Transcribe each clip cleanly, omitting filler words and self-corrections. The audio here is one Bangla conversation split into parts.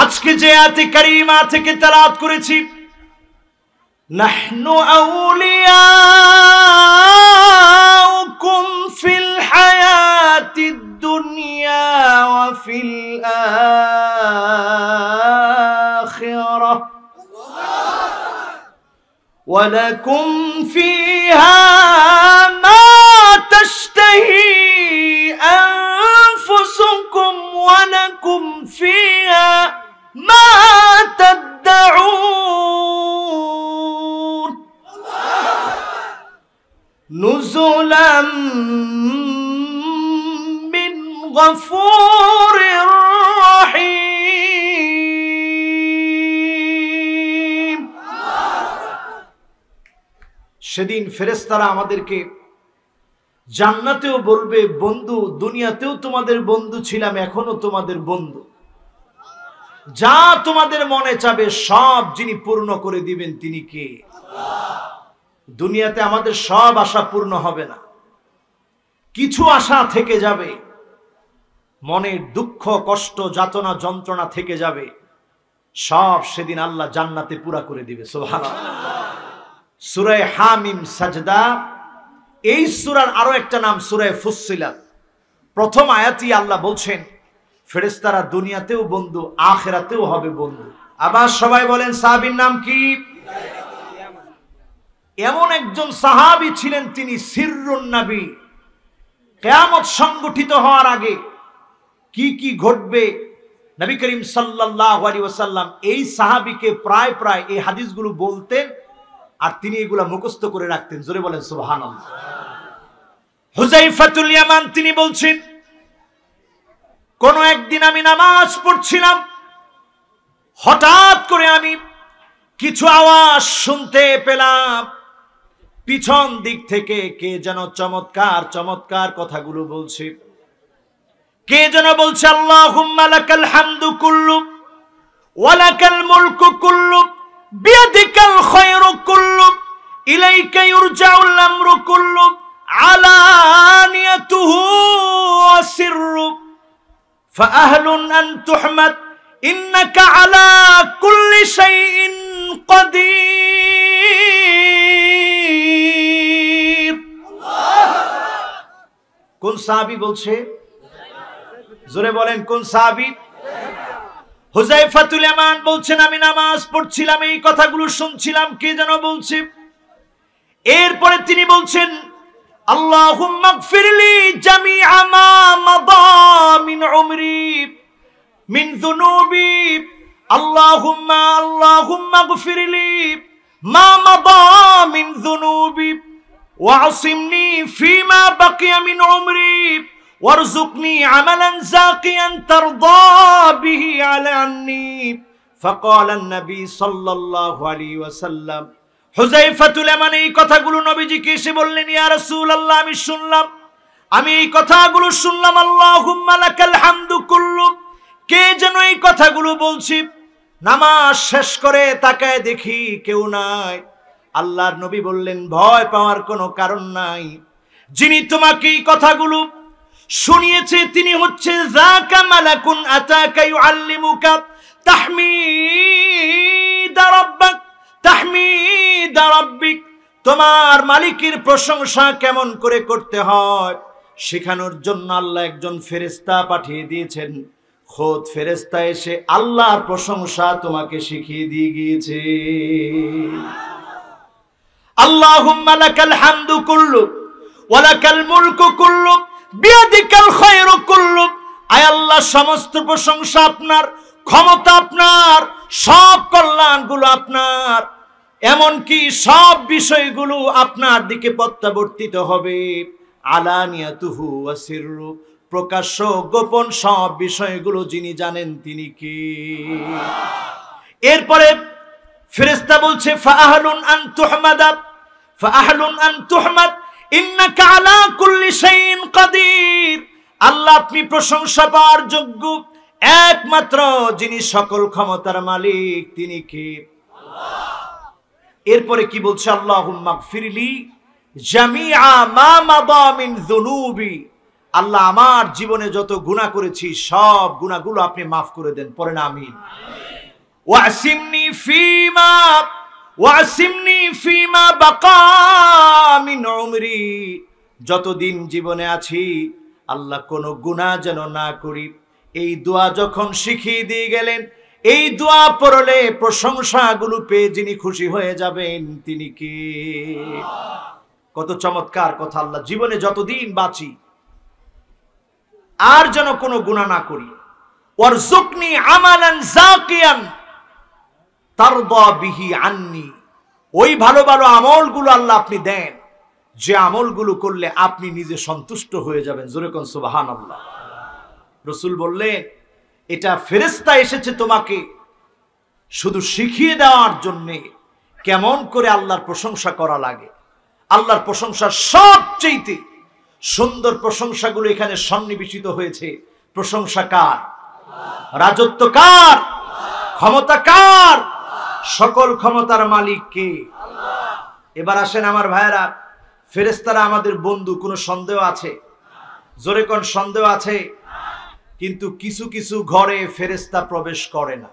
আজকে যে আয়াতে কারিমা থেকে তেলাওয়াত করেছি, নাহনু আউলিয়াউকুম ফিল হায়াতিদ দুনিয়া ওয়া ফিল আখিরাহ ওয়া লাকুম ফিহা মা তাশতাহি আনফুসুকুম ওয়া লাকুম ফিহা মা তাদউন নুজুলাম মিন গফুরির রহিম। সেদিন ফেরেশতারা আমাদেরকে জান্নাতেও বলবে, বন্ধু দুনিয়াতেও তোমাদের বন্ধু ছিলাম, এখনো তোমাদের বন্ধু, যা তোমাদের মনে চাবে সব যিনি পূর্ণ করে দিবেন তিনি কে? দুনিয়াতে আমাদের সব আশা পূর্ণ হবে না, কিছু আশা থেকে যাবে, মনের দুঃখ কষ্ট যাতনা যন্ত্রণা থেকে যাবে, সব সেদিন আল্লাহ জান্নাতে পুরা করে দিবে। সুবহানাল্লাহ। সূরা হামিম সাজদা, এই সূরার আরো একটা নাম সূরা ফুসসিলাত। প্রথম আয়াতই আল্লাহ বলছেন ফেরেশতারা দুনিয়াতেও বন্ধু, আখিরাতেও হবে বন্ধু। আবার সবাই বলেন সাহাবীর নাম কি? এমন একজন সাহাবী ছিলেন তিনি সিররুন নবী। কিয়ামত সংগঠিত হওয়ার আগে কি কি ঘটবে নবী করিম সাল্লাল্লাহু আলাইহি ওয়াসাল্লাম এই সাহাবীকে প্রায় প্রায় এই হাদিসগুলো বলতেন, আর তিনি এগুলা মুখস্থ করে রাখতেন। জোরে বলেন সুবহানাল্লাহ। হুযায়ফাতুল ইয়ামান তিনি বলছেন, কোন একদিন আমি নামাজ পড়ছিলাম, হঠাৎ করে আমি কিছু আওয়াজ শুনতে পেলাম, পিছন দিক থেকে কে যেন চমৎকার চমৎকার কথাগুলো বলছে। কে যেন বলছে, আল্লাহুম্মা লাকাল হামদু কুল্লু ওয়া লাকাল মুলকু কুল্লু বিয়াদিকাল খায়রু কুল্লু ইলাইকা ইরজাউল আমরু কুল্লু আলানিয়াতুহু ওয়া সিররু ফাআহলুন আন তুহমাদ ইন্নাকা আলা কুল্লি শাইইন কাদির। কোন সাহাবী বলছে? জোরে বলেন কোন সাহাবী? হুযায়ফাতুল ইয়ামান বলছেন, আমি নামাজ পড়ছিলাম, এই কথাগুলো শুনছিলাম, কে যেন বলছে। এরপরে তিনি বলছেন, আল্লাহুম্মা গফিরলি জামিআ মা মাদা মিন উমরি মিন যুনুবি, আল্লাহুম্মা গফিরলি মা মাদা মিন যুনুবি ওয়াসিমনি ফিমা বাকিয়া মিন উমরি ওয়ারযুকনি আমালান যাকিয়ান তারদা বিহি আলান্নি। ফাকালা নবী সাল্লাল্লাহু আলাইহি ওয়াসাল্লাম, হুযায়ফাতুল ইয়ামান এই কথাগুলো নবীজিকে এসে বললেন, ইয়া রাসূলুল্লাহ আমি শুনলাম, আমি এই কথাগুলো শুনলাম, আল্লাহুম্মা লাকাল হামদু কুল্লু, কে যেন এই কথাগুলো বলছি। নামাজ শেষ করে তাকায় দেখি কেউ নাই। আল্লাহর নবী বললেন, ভয় পাওয়ার কোনো কারণ নাই, যিনি তোমাকে এই কথাগুলো শুনিয়েছে তিনি হচ্ছে যাকা মালাকুন আতাকা ইউআল্লিমুকা তাহমিদা রাব্বাক তাহমিদা রাব্বিক, তোমার মালিকের প্রশংসা কেমন করে করতে হয় শেখানোর জন্য আল্লাহ একজন ফেরেশতা পাঠিয়ে দিয়েছেন। খোদ ফেরেশতা এসে আল্লাহর প্রশংসা তোমাকে শিখিয়ে দিয়ে গিয়েছে। আল্লাহুম্মা লাকাল হামদু কুল্লু ওয়া লাকাল মুলকু কুল্লু বিয়াদিকাল খায়রু কুল্লু, আয় আল্লাহ সমস্ত প্রশংসা আপনার, ক্ষমতা আপনার, সব কল্যাণগুলো আপনার, এমনকি সব বিষয়গুলো আপনার দিকে প্রত্যাবর্তিত হবে। আলানিয়াতুহু ওয়া সিররু, প্রকাশ্য গোপন সব বিষয়গুলো যিনি জানেন তিনি কে? এরপরে ফেরেশতা বলছে, ফাআহলুন আন তুহমাদা ফাআহলুন আন তুহমাদ ইন্নাকা আলা কুল্লি শাইইন কাদির, আল্লাহ আপনি প্রশংসা পাওয়ার যোগ্য, একমাত্র যিনি সকল ক্ষমতার মালিক তিনি কে? এরপরে কি বলছে, আল্লাহুম্মা গফিরলি জামিআ মা মাদা মিন যুনুবি, আল্লাহ আমার জীবনে যত গুনাহ করেছি সব গুনাহগুলো আপনি মাফ করে দেন, পড়েন আমিন। ওয়াসিমনি ফিমা বাকা মিন উমরি, যতদিন জীবনে আছি আল্লাহ কোনো গুনাহ যেন না করি। এই দোয়া যখন শিখিয়ে দিয়ে গেলেন, এই দোয়া পড়লে প্রশংসাগুলো পেয়ে যিনি খুশি হয়ে যাবেন তিনি কে? কত চমৎকার কথা! আল্লাহ জীবনে যতদিন বাঁচি আর যেন কোনো গুনাহ না করি। ওয়ারযুকনি আমালান যাকিয়ান তারদা বিহি আন্নি, ওই ভালো ভালো আমলগুলো আল্লাহ আপনি দেন যে আমলগুলো করলে আপনি নিজে সন্তুষ্ট হয়ে যাবেন। জোরে কোন সুবহানাল্লাহ। রাসূল বললেন, এটা ফেরেশতা এসেছে তোমাকে শুধু শিখিয়ে দেওয়ার জন্যে কেমন করে আল্লাহর প্রশংসা করা লাগে। আল্লাহর প্রশংসা সবচেয়ে সুন্দর প্রশংসাগুলো এখানে সন্নিবেশিত হয়েছে। প্রশংসা কার? রাজত্ব কার? ক্ষমতা কার? সকল ক্ষমতার মালিক কে? এবার আসেন আমার ভাইয়েরা, ফেরেশতারা আমাদের বন্ধু, কোনো সন্দেহ আছে? জোরে কোন সন্দেহ আছে? কিন্তু কিছু কিছু ঘরে ফেরেশতা প্রবেশ করে না।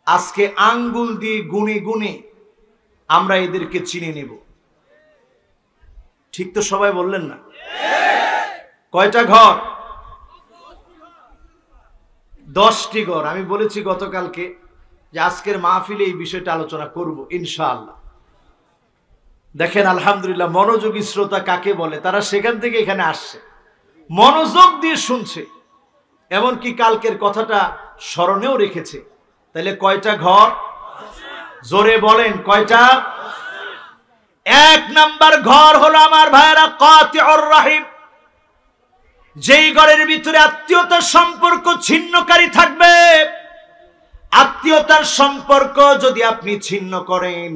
আজকে আঙ্গুল দিয়ে গুনে গুনে আমরা এদেরকে চিনে নেব। ঠিক তো সবাই বললেন না? কয়টা ঘর? 10টি ঘর। আমি বলেছি গতকালকে যে আজকের মাহফিলে এই বিষয়টা আলোচনা করব ইনশাআল্লাহ। দেখেন আলহামদুলিল্লাহ, মনোযোগী শ্রোতা কাকে বলে? তারা সেখান থেকে এখানে আসছে, মনোযোগ দিয়ে শুনছে, এমনকি কালকের কথাটা স্মরণেও রেখেছে। তাহলে কয়টা ঘর? জোরে বলেন কয়টা? 1 নাম্বার ঘর হলো আমার ভাইরা কাতিউর রহিম, যেই ঘরের ভিতরে আত্মীয়তার সম্পর্ক ছিন্নকারী থাকবে। আত্মীয়তার সম্পর্ক যদি আপনি ছিন্ন করেন,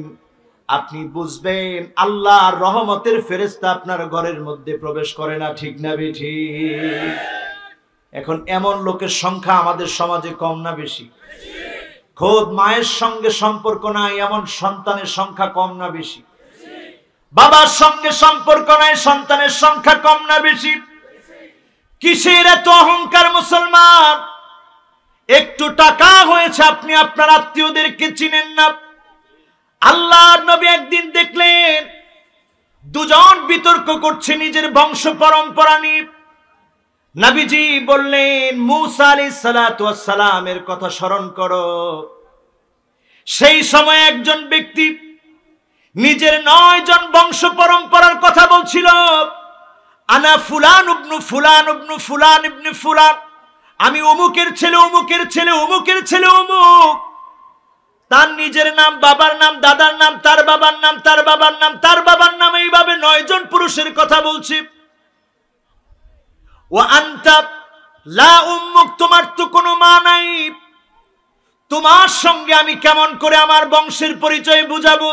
আপনি বুঝবেন আল্লাহর রহমতের ফেরেশতা আপনার ঘরের মধ্যে প্রবেশ করে না। ঠিক না বেঠিক? এখন এমন লোকের সংখ্যা আমাদের সমাজে কম না বেশি? খোদ মায়ের সঙ্গে সম্পর্ক নাই এমন সন্তানের সংখ্যা কম না বেশি? বাবার সঙ্গে সম্পর্ক নাই সন্তানের সংখ্যা কম না বেশি? কিসের এত অহংকার মুসলমান? একটু টাকা হয়েছে আপনি আপনার আত্মীয়দেরকে চিনেন না। আল্লাহর নবী একদিন দেখলেন দুজন বিতর্ক করছে নিজের বংশ পরম্পরা নিয়ে। নবীজি বললেন, মুসা আলাইহিস সালাতু ওয়াস সালামের কথা স্মরণ করো। সেই সময় একজন ব্যক্তি নিজের 9 জন বংশ পরম্পরার কথা বলছিল। আনা ফুলান ইবনু ফুলান ইবনু ফুলান ইবনে ফুলান, আমি অমুকের ছেলে অমুকের ছেলে অমুকের ছেলে অমুক। তার নিজের নাম, বাবার নাম, দাদার নাম, তার বাবার নাম, তার বাবার নাম, তার বাবার নাম, এইভাবে 9 জন পুরুষের কথা বলছি। ও আনতা লা উম্মুক, তোমার তো কোনো মা নাই, তোমার সঙ্গে আমি কেমন করে আমার বংশের পরিচয় বুঝাবো?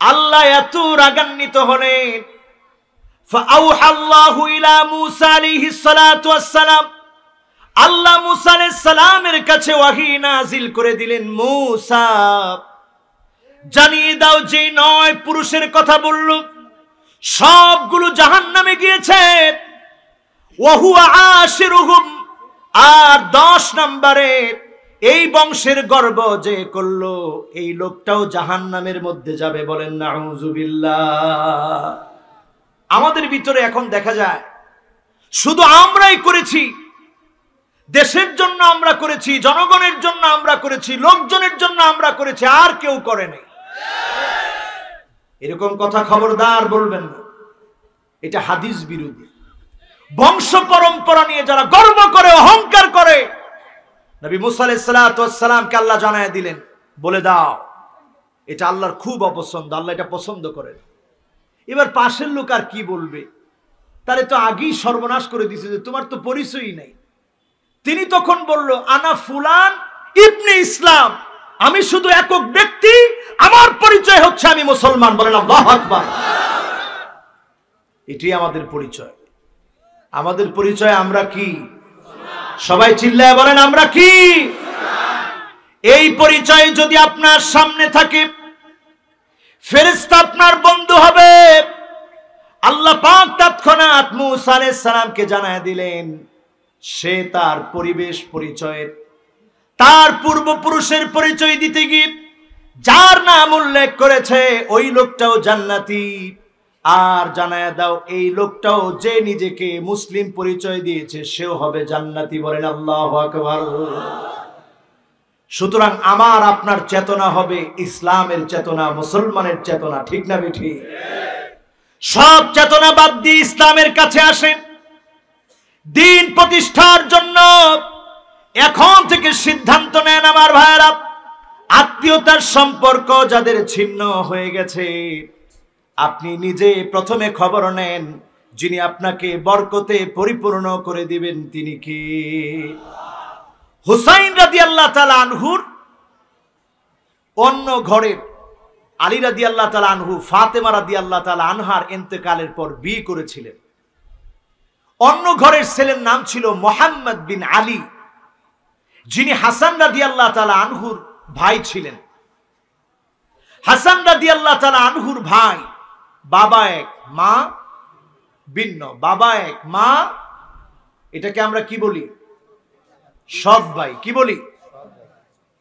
আল্লাহ এত রাগান্বিত হলেন, ফাআউহা আল্লাহু ইলা মূসা আলাইহিস সালাতু ওয়াস সালাম, আল্লাহ মূসা আলাইহিস সালামের কাছে ওহী নাজিল করে দিলেন, মূসা জানিয়ে দাও যে 9 পুরুষের কথা বলল সবগুলো জাহান্নামে গিয়েছে। ওয়া হুয়া আশিরুহুম, আর 10 নম্বরে এই বংশের গর্ব যে করলো এই লোকটাও জাহান্নামের মধ্যে যাবে। বলেন নাউযুবিল্লাহ। আমাদের ভিতরে এখন দেখা যায় শুধু আমরাই করেছি, দেশের জন্য আমরা করেছি, জনগণের জন্য আমরা করেছি, লোকজনের জন্য আমরা করেছি, আর কেউ করে নাই। এরকম কথা খবরদার বলবেন না, এটা হাদিস বিরোধী। বংশ পরম্পরা নিয়ে যারা গর্ব করে, অহংকার করে, নবী মুসা আলাইহিস সালাতু ওয়াস সালামকে আল্লাহ জানায় দিলেন, বলে দাও এটা আল্লাহর খুব অপছন্দ, আল্লাহ এটা পছন্দ করেন। এবার পাশের লোক আর কি বলবে? তারে তো আগেই সর্বনাশ করে দিয়েছে যে তোমার তো পরিচয়ই নাই। তিনি তখন বলল, আনা ফুলান ইবনে ইসলাম, আমি শুধু একক ব্যক্তি, আমার পরিচয় হচ্ছে আমি মুসলমান। বলেন আল্লাহু আকবার। এটাই আমাদের পরিচয়। আমাদের পরিচয় আমরা কি? সবাই চিল্লায় বলেন আমরা কি? এই পরিচয় যদি আপনার সামনে থাকে, ফেরেশতা আপনার বন্ধু হবে, আল্লাহ পাক তৎক্ষণাৎ মূসা আলাইহিস সালামকে জানায় দিলেন, সে তার পরিবেশ পরিচয়ের, তার পূর্বপুরুষের পরিচয় দিতে গিয়ে যার নাম উল্লেখ করেছে ওই লোকটাও জান্নাতি। আর জানায় দাও এই লোকটাও যে নিজেকে মুসলিম পরিচয় দিয়েছে সেও হবে জান্নাতি। বলেন আল্লাহু আকবার। সুতরাং আমার আপনার চেতনা হবে ইসলামের চেতনা, মুসলমানের চেতনা, ঠিক না বেঠিক? সব চেতনা বাদ দিয়ে ইসলামের কাছে আসেন। দিন প্রতিষ্ঠার জন্য এখন থেকে সিদ্ধান্ত নেন আমার ভাইয়েরা। আত্মীয়তার সম্পর্ক যাদের ছিন্ন হয়ে গেছে, আপনি নিজে প্রথমে খবর নেন যিনি আপনাকে বরকতে পরিপূর্ণ করে দিবেন তিনি কি? হুসাইন রাদিয়াল্লাহু তাআলা আনহুর অন্য ঘরের আলী রাদিয়াল্লাহু তাআলা আনহু ফাতেমা রাদিয়াল্লাহু তাআলা আনহার ইন্তেকালের পর বিয়ে করেছিলেন। অন্য ঘরের ছেলের নাম ছিল মুহাম্মদ বিন আলী, যিনি হাসান রাদিয়াল্লাহু তাআলা আনহুর ভাই ছিলেন। হাসান রাদিয়াল্লাহু তাআলা আনহুর ভাই, বাবা এক মা ভিন্ন, বাবা এক মা, এটাকে আমরা কি বলি? সৎ ভাই। কি বলি?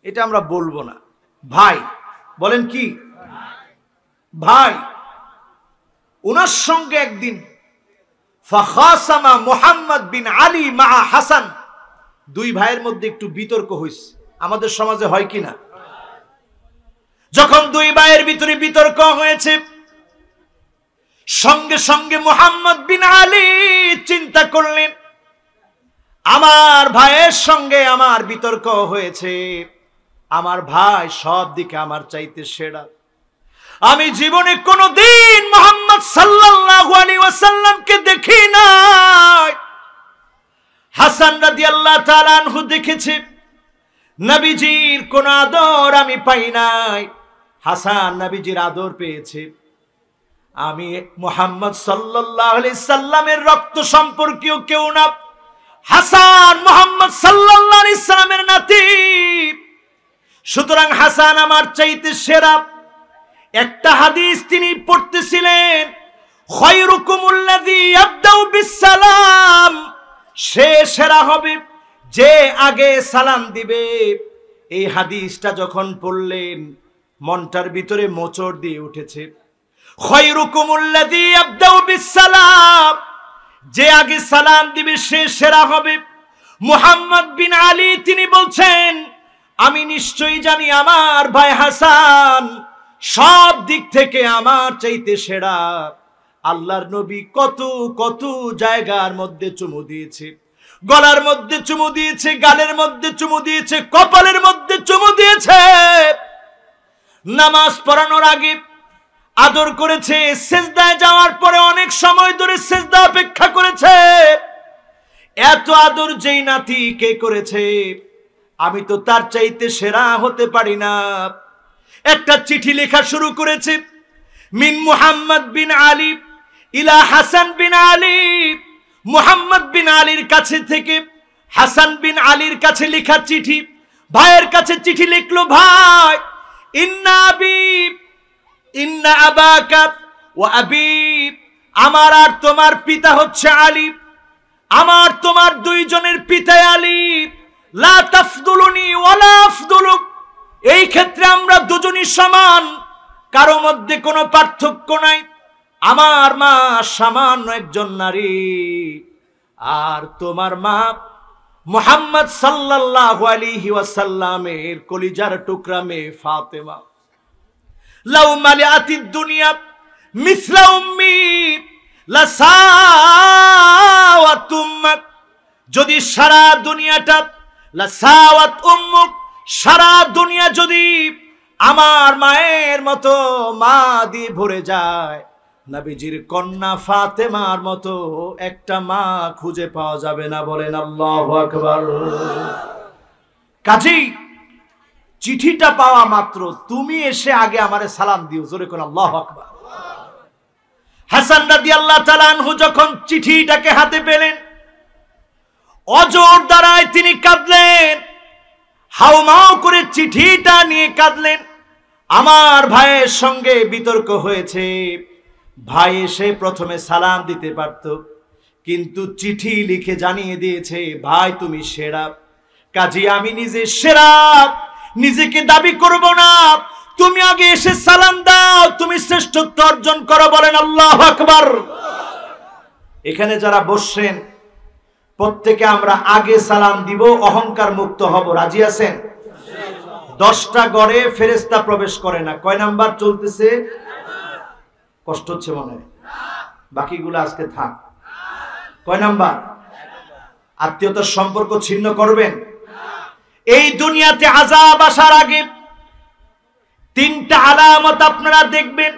এটা আমরা বলবো না, ভাই বলেন। কি ভাই? উনার সঙ্গে একদিন ফাখাসামা মুহাম্মদ বিন আলী মা হাসান, দুই ভাইয়ের মধ্যে একটু বিতর্ক হয়েছে। আমাদের সমাজে হয় কি না? যখন দুই ভাইয়ের ভিতরে বিতর্ক হয়েছে, সঙ্গে সঙ্গে মুহাম্মদ বিন আলী চিন্তা করলেন, আমার ভাইয়ের সঙ্গে আমার বিতর্ক হয়েছে, আমার ভাই সব দিকে আমার চাইতে সেরা। আমি জীবনে কোনোদিন মুহাম্মদ সাল্লাল্লাহু আলাইহি ওয়াসাল্লামকে দেখি নাই। হাসান রাদিয়াল্লাহু তাআলা আনহু দেখেছে, নবীজির কোন আদর আমি পাই নাই। হাসান নবীজির আদর পেয়েছে। আমি মুহাম্মদ সাল্লাল্লাহু আলাইহি সাল্লামের রক্ত সম্পর্কীয় কেউ না, হাসান মুহাম্মদ সাল্লাল্লাহু আলাইহি সাল্লামের নাতি। সুতরাং হাসান আমার চাইতে সেরা। একটা হাদিস তিনি পড়তেছিলেন, খায়রুকুমুল্লাযী ইয়াবদাউ বিসসালাম, সে সেরা হবে যে আগে সালাম দিবে। এই হাদিসটা যখন পড়লেন মনটার ভিতরে মোচড় দিয়ে উঠেছে। খায়রুকুমুল্লাযী ইয়াবদাউ বিসসালাম, যে আগে সালাম দিবে সে সেরা হবে। মুহাম্মদ বিন আলী তিনি বলছেন, আমি নিশ্চয়ই জানি আমার ভাই হাসান সব দিক থেকে আমার চাইতে সেরা। আল্লাহর নবী কত কত জায়গার মধ্যে চুমু দিয়েছে, গলার মধ্যে চুমু দিয়েছে, গালের মধ্যে চুমু দিয়েছে, কপালের মধ্যে চুমু দিয়েছে। নামাজ পড়ানোর আগে আদর করেছে, সিজদায় যাওয়ার পরে অনেক সময় ধরে সিজদা অপেক্ষা করেছে। এত আদর যেই নাতি কে করেছে, আমি তো তার চাইতে সেরা হতে পারি না। একটা চিঠি লেখা শুরু করেছে, মিন মুহাম্মদ বিন আলী ইলা হাসান বিন আলী। মুহাম্মদ বিন আলীর কাছে থেকে হাসান বিন আলীর কাছে লেখা চিঠি। ভাইয়ের কাছে চিঠি লিখলো, ভাই ইন্না আবাকা ওয়া আবি, আমার আর তোমার পিতা হচ্ছে আলী, আমার তোমার দুইজনের পিতা আলী। লা তাফদুলুনি ওয়ালা আফদুলুক, এই ক্ষেত্রে আমরা দুজনই সমান, কারো মধ্যে কোনো পার্থক্য নাই। আমার মা সামান্য একজন নারী, আর তোমার মা মুহাম্মদ সাল্লাল্লাহু আলাইহি ওয়াসাল্লামের কলিজার টুকরা মেয়ে ফাতেমা। লাউ মালিআতিদ দুনিয়া মিসলা উম্মি লাসাওয়াত উম্মাক, যদি সারা দুনিয়াটা লাসাওয়াত উম্মুক, সারা দুনিয়া যদি আমার মায়ের মতো মা দিয়ে ভরে যায়, নবীজির কন্যা ফাতেমার মতো একটা মা খুঁজে পাওয়া যাবে না। বলেন আল্লাহু আকবার। কাজী চিঠিটা পাওয়া মাত্র তুমি এসে আগে আমারে সালাম দিও, জোরে কোন আল্লাহু আকবার। হাসান রাদিয়াল্লাহু তাআলা আনহু যখন চিঠিটাকে হাতে পেলেন, অজর দ্বারায় তিনি কাঁদলেন, হাউমাউ করে চিঠিটা নিয়ে কাঁদলেন। আমার ভাইয়ের সঙ্গে বিতর্ক হয়েছে, ভাই এসে প্রথমে সালাম দিতে পারত, কিন্তু চিঠি লিখে জানিয়ে দিয়েছে ভাই তুমি সেরা। কাজী আমি নিজে সেরা নিজেকে দাবি করব না, তুমি আগে এসে সালাম দাও, তুমি শ্রেষ্ঠত্ব অর্জন করো। বলেন আল্লাহু আকবার। এখানে যারা বসছেন প্রত্যেকে আমরা আগে সালাম দিব, অহংকার মুক্ত হব। রাজি আছেন? 10টা ঘরে ফেরেশতা প্রবেশ করে না। কয় নাম্বার চলতেছে? কষ্ট হচ্ছে মনে হয়, বাকিগুলো আজকে থাক। কয় নাম্বার? আত্মীয়তার সম্পর্ক ছিন্ন করবেন। এই দুনিয়াতে আযাব আসার আগে 3টা আলামত আপনারা দেখবেন।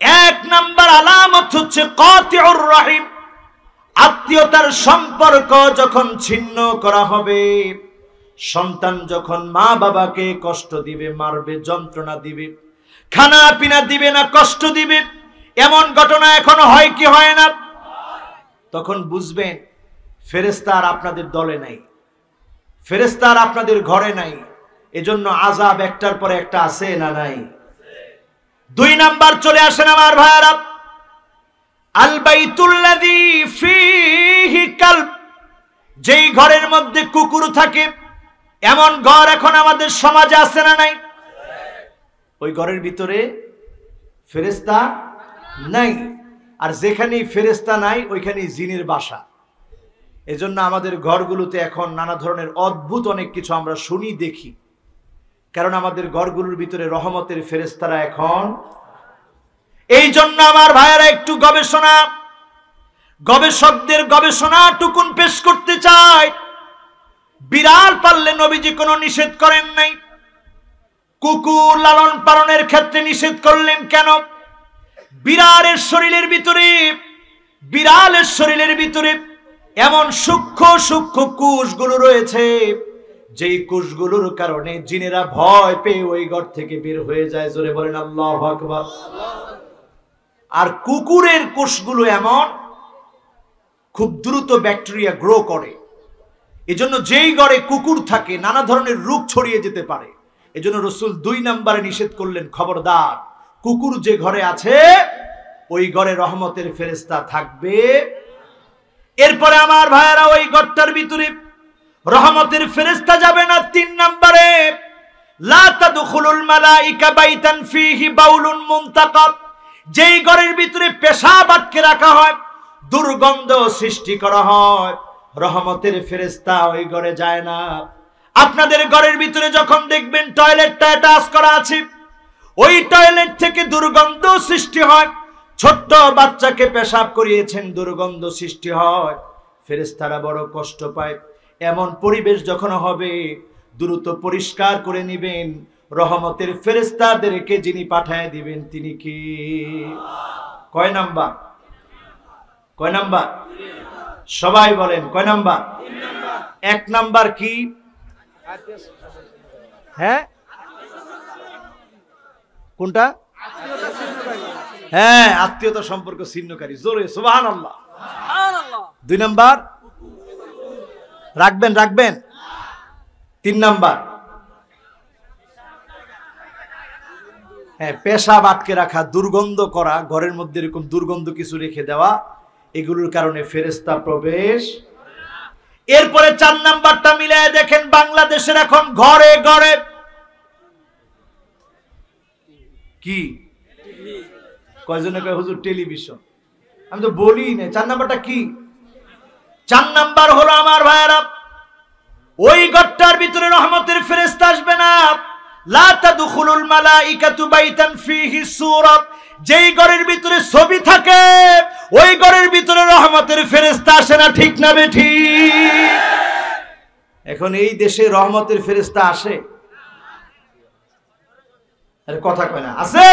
1 নাম্বার আলামত হচ্ছে কাতিউর রহিম, আত্মীয়তার সম্পর্ক যখন ছিন্ন করা হবে, সন্তান যখন মা বাবাকে কষ্ট দিবে, মারবে, যন্ত্রণা দিবে, খানা পিনা দিবে না, কষ্ট দিবে, এমন ঘটনা এখন হয় কি হয় না? তখন বুঝবেন ফেরেশতা আর আপনাদের দলে নাই, ফেরেশতা আর আপনাদের ঘরে নাই। এজন্য আযাব একটার পরে একটা আছে না নাই? 2 নাম্বার চলে আসেন আমার ভাইরা, আল বাইতুল্লাযী ফীহি কালব, যেই ঘরের মধ্যে কুকুর থাকে, এমন ঘর এখন আমাদের সমাজে আছে না নাই? ওই ঘরের ভিতরে ফেরেশতা নাই, আর যেখানেই ফেরেশতা নাই ওইখানেই জিনের বাসা। এজন্য আমাদের ঘরগুলোতে এখন নানা ধরনের অদ্ভুত অনেক কিছু আমরা শুনি, দেখি, কারণ আমাদের ঘরগুলোর ভিতরে রহমতের ফেরেশতারা এখন। এই জন্য আমার ভাইয়েরা একটু গবেষকদের গবেষণা টুকুন পেশ করতে চাই। বিড়াল পাললে নবীজি কোনো নিষেধ করেন নাই, কুকুর লালন পালনের ক্ষেত্রে নিষেধ করলেন কেন? বিড়ালের শরীরের ভিতরে এমন সূক্ষ্ম সূক্ষ্ম কোষগুলো রয়েছে, যেই কোষগুলোর কারণে জিনেরা ভয় পেয়ে ওই ঘর থেকে বের হয়ে যায়। জোরে বলেন আল্লাহু আকবার। আর কুকুরের কোষগুলো এমন খুব দ্রুত ব্যাকটেরিয়া গ্রো করে, এজন্য যেই ঘরে কুকুর থাকে নানা ধরনের রোগ ছড়িয়ে যেতে পারে। এজন্য রাসূল 2 নম্বরে নিষেধ করলেন, খবরদার, কুকুর যে ঘরে আছে ওই ঘরে রহমতের ফেরেশতা থাকবে। এরপরে আমার ভাইয়েরা ওই ঘরটার ভিতরে রহমতের ফেরেশতা যাবে না। 3 নম্বরে, লা তাদখুলুল মালাইকা বাইতান ফীহি বাউলুন মুনতাকাব, যেই ঘরের ভিতরে পেশাব আটকে রাখা হয়, দুর্গন্ধ সৃষ্টি করা হয়, রহমতের ফেরেশতা ওই ঘরে যায় না। আপনাদের ঘরের ভিতরে যখন দেখবেন টয়লেটটা অ্যাটাচ করা আছে, ওই টয়লেট থেকে দুর্গন্ধ সৃষ্টি হয়, ছোট্ট বাচ্চাকে পেশাব করিয়েছেন, দুর্গন্ধ সৃষ্টি হয়, ফেরেশতারা বড় কষ্ট পায়। এমন পরিবেশ যখন হবে দ্রুত পরিষ্কার করে নেবেন। রহমতের ফেরেশতাদেরকে যিনি পাঠায় দিবেন তিনি কি? কয় নাম্বার? কয় নাম্বার? সবাই বলেন কয় নাম্বার? 1 নাম্বার কি? হ্যাঁ, কোনটা? হ্যাঁ, আত্মীয়তা সম্পর্ক ছিন্নকারী। জোরে সুবহানাল্লাহ। 2 নাম্বার রাখবেন। 3 নাম্বার, হ্যাঁ, পেশাব আটকে রাখা, দুর্গন্ধ করা, ঘরের মধ্যে এরকম দুর্গন্ধ কিছু রেখে দেওয়া, এগুলোর কারণে ফেরেশতা প্রবেশ। এরপরে 4 নাম্বারটা মিলায় দেখেন, বাংলাদেশের এখন ঘরে ঘরে কি? কয়জনে কয় হুজুর টেলিভিশন। আমি তো বলি না। 4 নাম্বারটা কি? 4 নাম্বার হলো আমার ভাইয়েরা, ওই ঘরটার ভিতরে রহমতের ফেরেশতা আসবে না। লা তাদখুলুল মালাইকাতু বাইতান ফীহি সূরা, যেই ঘরের ভিতরে ছবি থাকে ওই ঘরের ভিতরে রহমতের ফেরেশতা আসে না। ঠিক না বেঠিক? এখন এই দেশে রহমতের ফেরেশতা আসে? আরে কথা কয় না। আছে?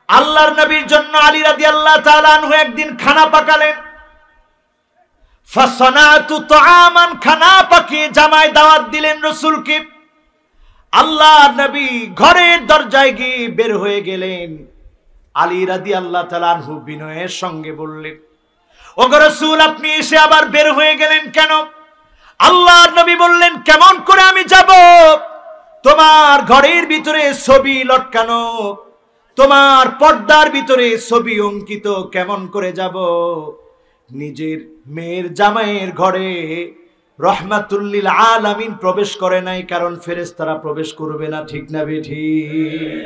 আল্লাহর নবীর জন্য আলী রাদিয়াল্লাহু তাআলা আনহু একদিন খানা পাকালেন। ফাসানাতু তুআমান, খানা পাকিয়ে জামাই দাওয়াত দিলেন রাসূলকে। আল্লাহর নবী ঘরের দরজায় গিয়ে বের হয়ে গেলেন। আলী রাদিয়াল্লাহু তাআলা আনহু বিনয়ের সঙ্গে বললেন, ওগো রাসূল, আপনি এসে আবার বের হয়ে গেলেন কেন? আল্লাহর নবী বললেন, কেমন করে আমি যাব? তোমার ঘরের ভিতরে ছবি লটকানো, তোমার পর্দার ভিতরে ছবি অঙ্কিত কেমন করে যাব? নিজের মেয়ের জামাইয়ের ঘরে রহমাতুল্লিল আলামিন প্রবেশ করে নাই, কারণ ফেরেশতারা প্রবেশ করবে না। ঠিক না বেঠিক?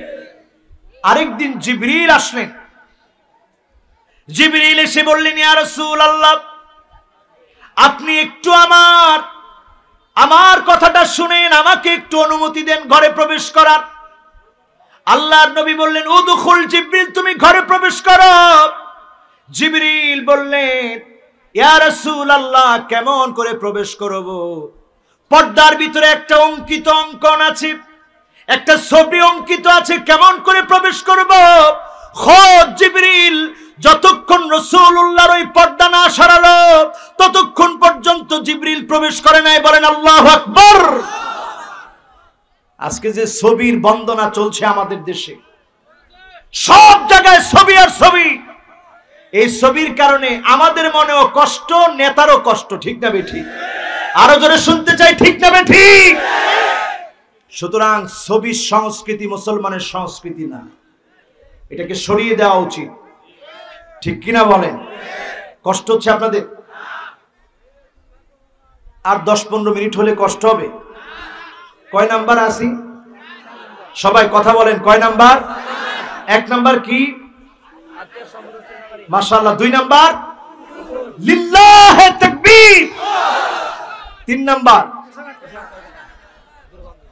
আরেকদিন জিবরিল আসলেন। জিবরিল এসে বললেন, ইয়া রাসূলুল্লাহ, আপনি একটু আমার কথাটা শুনেন, আমাকে একটু অনুমতি দেন ঘরে প্রবেশ করার। আল্লাহর নবী বললেন, উদখুল জিবরিল, তুমি ঘরে প্রবেশ করো। জিবরিল বললেন, ইয়া রাসূলুল্লাহ, কেমন করে প্রবেশ করব? পর্দার ভিতরে একটা অঙ্কিত অঙ্কন আছে, একটা ছবি অঙ্কিত আছে, কেমন করে প্রবেশ করব? খোদ জিবরিল যতক্ষণ রাসূলুল্লাহর ওই পর্দা না সরালো ততক্ষণ পর্যন্ত জিবরিল প্রবেশ করে নাই। বলেন আল্লাহু আকবার। আজকে যে ছবির বন্দনা চলছে আমাদের দেশে, সব জায়গায় ছবি আর ছবি, এই ছবির কারণে আমাদের মনেও কষ্ট, নেতারও কষ্ট। ঠিক না বেঠিক? আরো জোরে শুনতে চাই, ঠিক না বেঠিক? সুতরাং ছবির সংস্কৃতি মুসলমানের সংস্কৃতি না, এটাকে সরিয়ে দেওয়া উচিত। ঠিক কিনা বলেন? কষ্ট হচ্ছে আপনাদের? আর 10-15 মিনিট হলে কষ্ট হবে। কয় নাম্বার আসি? সবাই কথা বলেন, কয় নাম্বার? 1 নাম্বার কি? মাশাআল্লাহ। 2 নাম্বার লিল্লাহে তাকবীর। 3 নাম্বার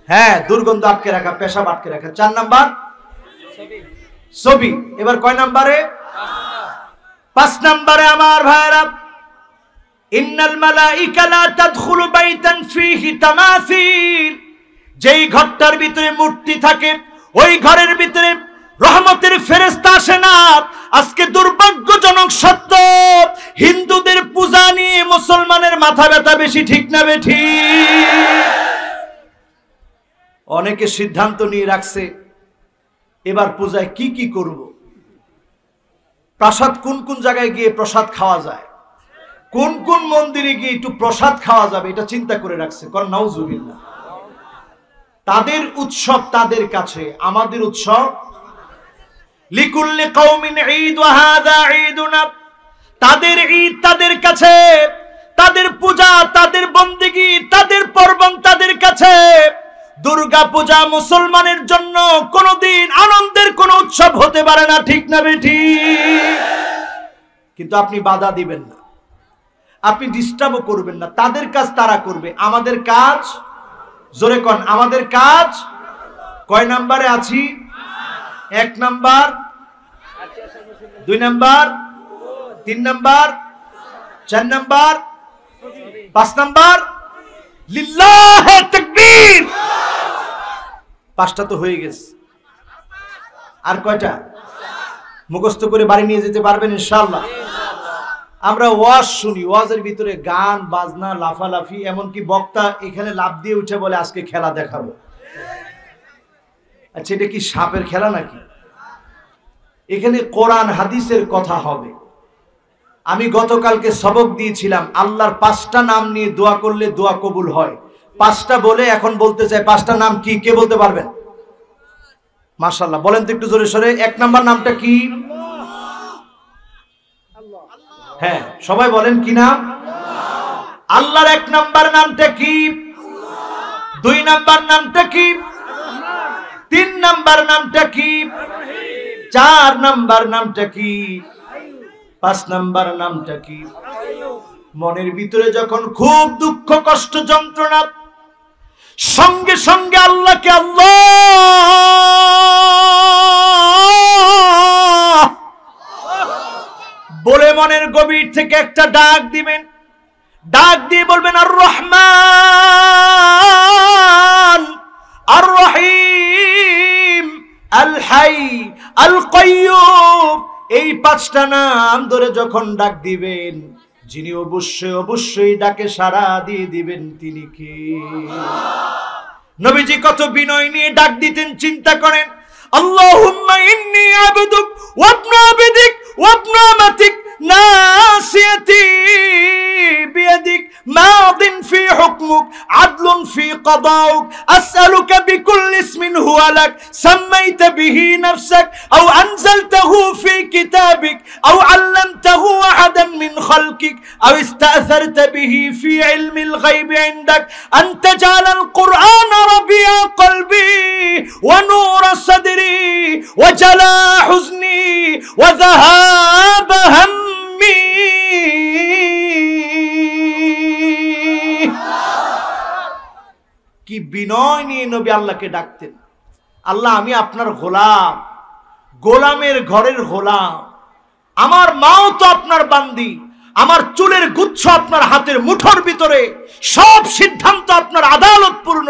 হ্যাঁ, দুর্গন্ধ আটকে রাখা, পেশাব আটকে রাখা। 4 নাম্বার ছবি। এবার কয় নাম্বারে? 5 নাম্বারে আমার ভাইরা, ইন্নাল মালাইকা লা তাদখুলু বাইতান ফীহি তামাসিল, যেই ঘরটার ভিতরে মূর্তি থাকে ওই ঘরের ভিতরে রহমতের ফেরেশতা আসে না। আজকে দুর্ভাগ্যজনক সত্য, হিন্দুদের পূজা নিয়ে মুসলমানের মাথা ব্যথা বেশি। ঠিক না বেঠিক? অনেকে সিদ্ধান্ত নিয়ে রাখছে এবার পূজায় কি কি করব, প্রসাদ কোন কোন জায়গায় গিয়ে প্রসাদ খাওয়া যায়, কোন কোন মন্দিরে গিয়ে একটু প্রসাদ খাওয়া যাবে, এটা চিন্তা করে রাখছে। কারণ নাউজুবিল্লাহ, তাদের উৎসব তাদের কাছে, আমাদের উৎসব লিকুল্লি কওমিন ঈদ ওয়া হাযা ঈদুনা, তাদের ঈদ তাদের কাছে, তাদের পূজা, তাদের বন্দেগী, তাদের পার্বণ তাদের কাছে। দুর্গা পূজা মুসলমানের জন্য কোনদিন আনন্দের কোন উৎসব হতে পারে না। ঠিক না বেঠিক? কিন্তু আপনি বাধা দিবেন না, আপনি ডিস্টার্বও করবেন না। তাদের কাজ তারা করবে, আমাদের কাজ, জোরে কোন, আমাদের কাজ। কয় নাম্বারে আছি? 1 number, 2 number, 3 number, 4 number, 5 number লিল্লাহে তাকবীর। 5টা তো হয়ে গেছে, আর কয়টা? মুখস্থ করে বাড়ি নিয়ে যেতে পারবেন ইনশাআল্লাহ? আমরা ওয়াজ শুনি, ওয়াজের ভিতরে গান বাজনা, লাফালাফি, এমনকি বক্তা এখানে লাফ দিয়ে উঠে বলে আজকে খেলা দেখাবো। আচ্ছা, এটা কি সাপের খেলা নাকি? এখানে কোরআন হাদিসের কথা হবে। আমি গতকালকে সবক দিয়েছিলাম, আল্লাহর 5টা নাম নিয়ে দোয়া করলে দোয়া কবুল হয়। 5টা বলে এখন বলতে চাই, 5টা নাম কি? কে বলতে পারবেন? মাশাআল্লাহ, বলেন তো একটু জোরে সরে। 1 নাম্বার নামটা কি? হ্যাঁ, সবাই বলেন কি নাম? আল্লাহর 1 নাম্বার নামটা কি? 2 নাম্বার নামটা কি? 3 নাম্বার নামটা কি? 4 নাম্বার নামটা কি? 5 নাম্বার নামটা কি? মনের ভিতরে যখন খুব দুঃখ, কষ্ট, যন্ত্রণা, সঙ্গে সঙ্গে আল্লাহকে আল্লাহ বলে মনের গভীর থেকে একটা ডাক দিবেন। ডাক দিয়ে বলবেন আর রহমান, আর রহিম, আল হাই, আল কাইয়ুম। এই 5টা নাম ধরে যখন ডাক দিবেন, যিনি অবশ্যই অবশ্যই ডাকে সাড়া দিয়ে দিবেন, তিনি কে? নবীজি কত বিনয় নিয়ে ডাক দিতেন, চিন্তা করেন। আল্লাহুম্মা ইন্নী আবদুক ওয়া ইবনু আবদিক ওয়া ইবনু আমাতিক ناصيتي بيدك ماض في حكمك عدل في قضاؤك أسألك بكل اسم هو لك سميت به نفسك أو أنزلته في كتابك أو علمته أحدا من خلقك أو استأثرت به في علم الغيب عندك أن تجعل القرآن ربيع قلبي ونور صدري وجلاء حزني وذهاب همي কি বিনয় নিয়ে নবী আল্লাহকে ডাকতেন। আল্লাহ আমি আপনার গোলাম, গোলামের ঘরের গোলাম, আমার মাও তো আপনার বান্দি, আমার চুলের গুচ্ছ আপনার হাতের মুঠোর ভিতরে, সব সিদ্ধান্ত আপনার আদালতপূর্ণ,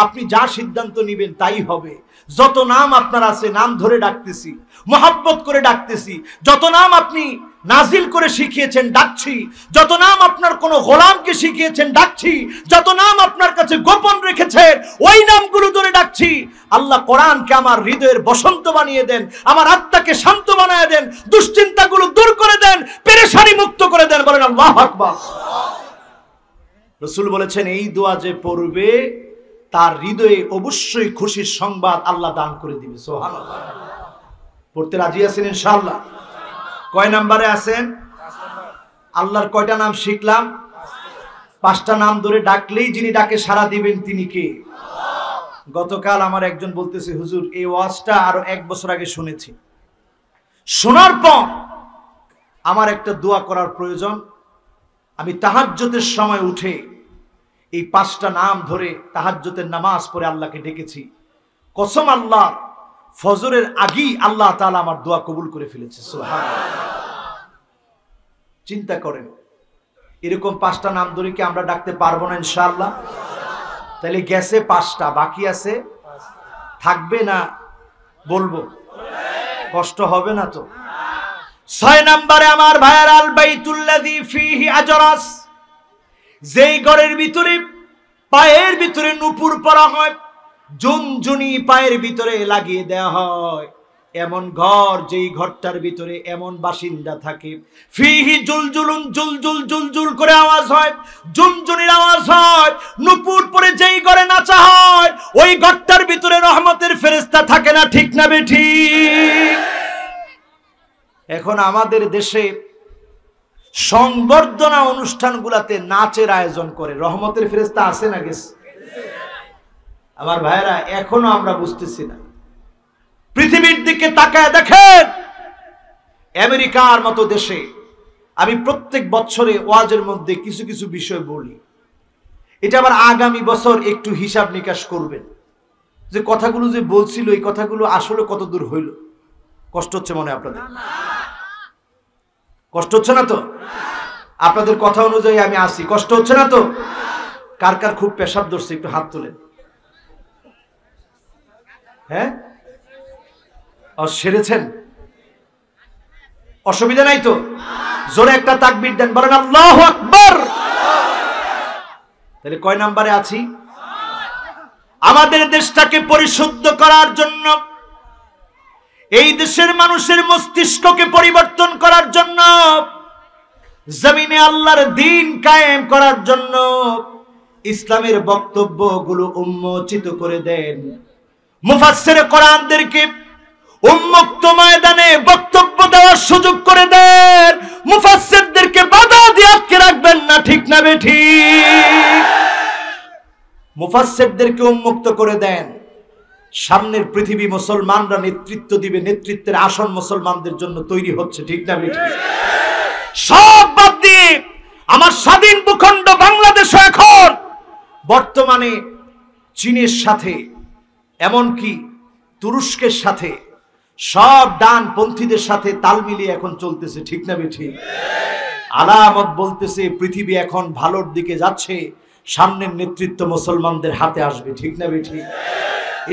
আপনি যা সিদ্ধান্ত নেবেন তাই হবে। যত নাম আপনার আছে নাম ধরে ডাকতেছি, মোহাব্বত করে ডাকতেছি, যত নাম আপনি নাজিল করে শিখিয়েছেন ডাকছি, যত নাম আপনার কোন গোলামকে শিখিয়েছেন ডাকছি, যত নাম আপনার কাছে গোপন রেখেছেন ওই নামগুলো ধরে ডাকছি। আল্লাহ কোরআনকে আমার হৃদয়ের বসন্ত বানিয়ে দেন, আমার আত্মাকে শান্ত বানিয়ে দেন, দুশ্চিন্তাগুলো দূর করে দেন, পেরেশানি মুক্ত করে দেন। বলেন আল্লাহু আকবার। রাসূল বলেছেন এই দোয়া যে পড়বে তার হৃদয়ে অবশ্যই খুশির সংবাদ আল্লাহ দান করে দিবে। সুবহানাল্লাহ। পড়তে রাজি আছেন ইনশাআল্লাহ? কয় নম্বরে আছেন? আল্লাহর কয়টা নাম শিখলাম? 5টা নাম ধরে ডাকলেই যিনি ডাকে সাড়া দিবেন তিনি কে? গতকাল আমার একজন বলতেছে হুজুর এই ওয়াজটা আরো 1 বছর আগে শুনেছি, শোনার পর আমার একটা দোয়া করার প্রয়োজন। আমি তাহাজ্জুদের সময় উঠে এই 5টা নাম ধরে তাহাজ্জুদের নামাজ পড়ে আল্লাহকে ডেকেছি। কসম আল্লাহ, ফজরের আগেই আল্লাহ তাআলা আমার দোয়া কবুল করে ফেলেছে। সুবহানাল্লাহ। চিন্তা করেন, এরকম 5টা নাম ধরে কি আমরা ডাকতে পারবো না ইনশাআল্লাহ? তাহলে গেছে 5টা, বাকি আছে, থাকবে না বলবো? কষ্ট হবে না তো? 6 নম্বরে আমার ভাইয়ার আল বাইতুল্লাযী ফীহি আজরাস, যেই ঘরের ভিতরে পায়ের ভিতরে নূপুর পরা হয়, জুনজুনি পায়ের ভিতরে লাগিয়ে দেওয়া হয়, এমন ঘর যেই ঘরটার ভিতরে এমন বাসিন্দা থাকে, ফিহি জুলজুলুন জুলজুল জুলজুল করে আওয়াজ হয়, জুনজুনির আওয়াজ হয়, নূপুর পরে যেই ঘরে নাচা হয় ওই ঘরটার ভিতরে রহমতের ফেরেশতা থাকে না, ঠিক না বেঠিক? এখন আমাদের দেশে সংবর্ধনা অনুষ্ঠানগুলোতে নাচের আয়োজন করে, রহমতের ফেরেশতা আছে না গেছে? আমার ভাইরা এখনো আমরা বুঝতেছি না। পৃথিবীর দিকে তাকায় দেখেন, আমেরিকার মতো দেশে আমি প্রত্যেক বছরে ওয়াজের মধ্যে কিছু কিছু বিষয় বলি, এটা আবার আগামী বছর একটু হিসাব নিকাশ করবেন যে কথাগুলো যে বলছিল এই কথাগুলো আসলে কত দূর হইল। কষ্ট হচ্ছে মনে আপনাদের? কষ্ট হচ্ছে না তো? আপনাদের কথা অনুযায়ী আমি আসি, কষ্ট হচ্ছে না তো? কার কার খুব পেশাব ধরছে একটু হাত তোলেন। হ্যাঁ, সেরেছেন? অসুবিধা নাই তো? জোরে একটা তাকবীর দেন, বলেন আল্লাহু আকবার। তাহলে কয় নম্বরে আছি? আমাদের দেশটাকে পরিশুদ্ধ করার জন্য, এই দেশের মানুষের মস্তিষ্ককে পরিবর্তন করার জন্য, জমিনে আল্লাহর দ্বীন কায়েম করার জন্য ইসলামের বক্তব্যগুলো উন্মোচিত করে দেন। মুফাসসিরে কোরআনদেরকে উন্মুক্ত ময়দানে বক্তব্য দেওয়ার সুযোগ করে দেন, মুফাসসিরদেরকে বাধা দিয়ে আটকে রাখবেন না, ঠিক না বেঠিক? মুফাসসিরদেরকে উন্মুক্ত করে দেন, সামনের পৃথিবী মুসলমানরা নেতৃত্ব দিবে, নেতৃত্বের আসন মুসলমানদের জন্য তৈরি হচ্ছে, ঠিক না বেঠিক? সব বাদ দিয়ে আমার স্বাধীন ভূখণ্ড বাংলাদেশ এখন বর্তমানে চীনের সাথে এমনকি তুরস্কের সাথে সব ডানপন্থীদের সাথে তাল মিলিয়ে এখন চলতেছে, ঠিক না বেঠিক? আলামত বলতেছে পৃথিবী এখন ভালোর দিকে যাচ্ছে, সামনের নেতৃত্ব মুসলমানদের হাতে আসবে, ঠিক না বেঠিক?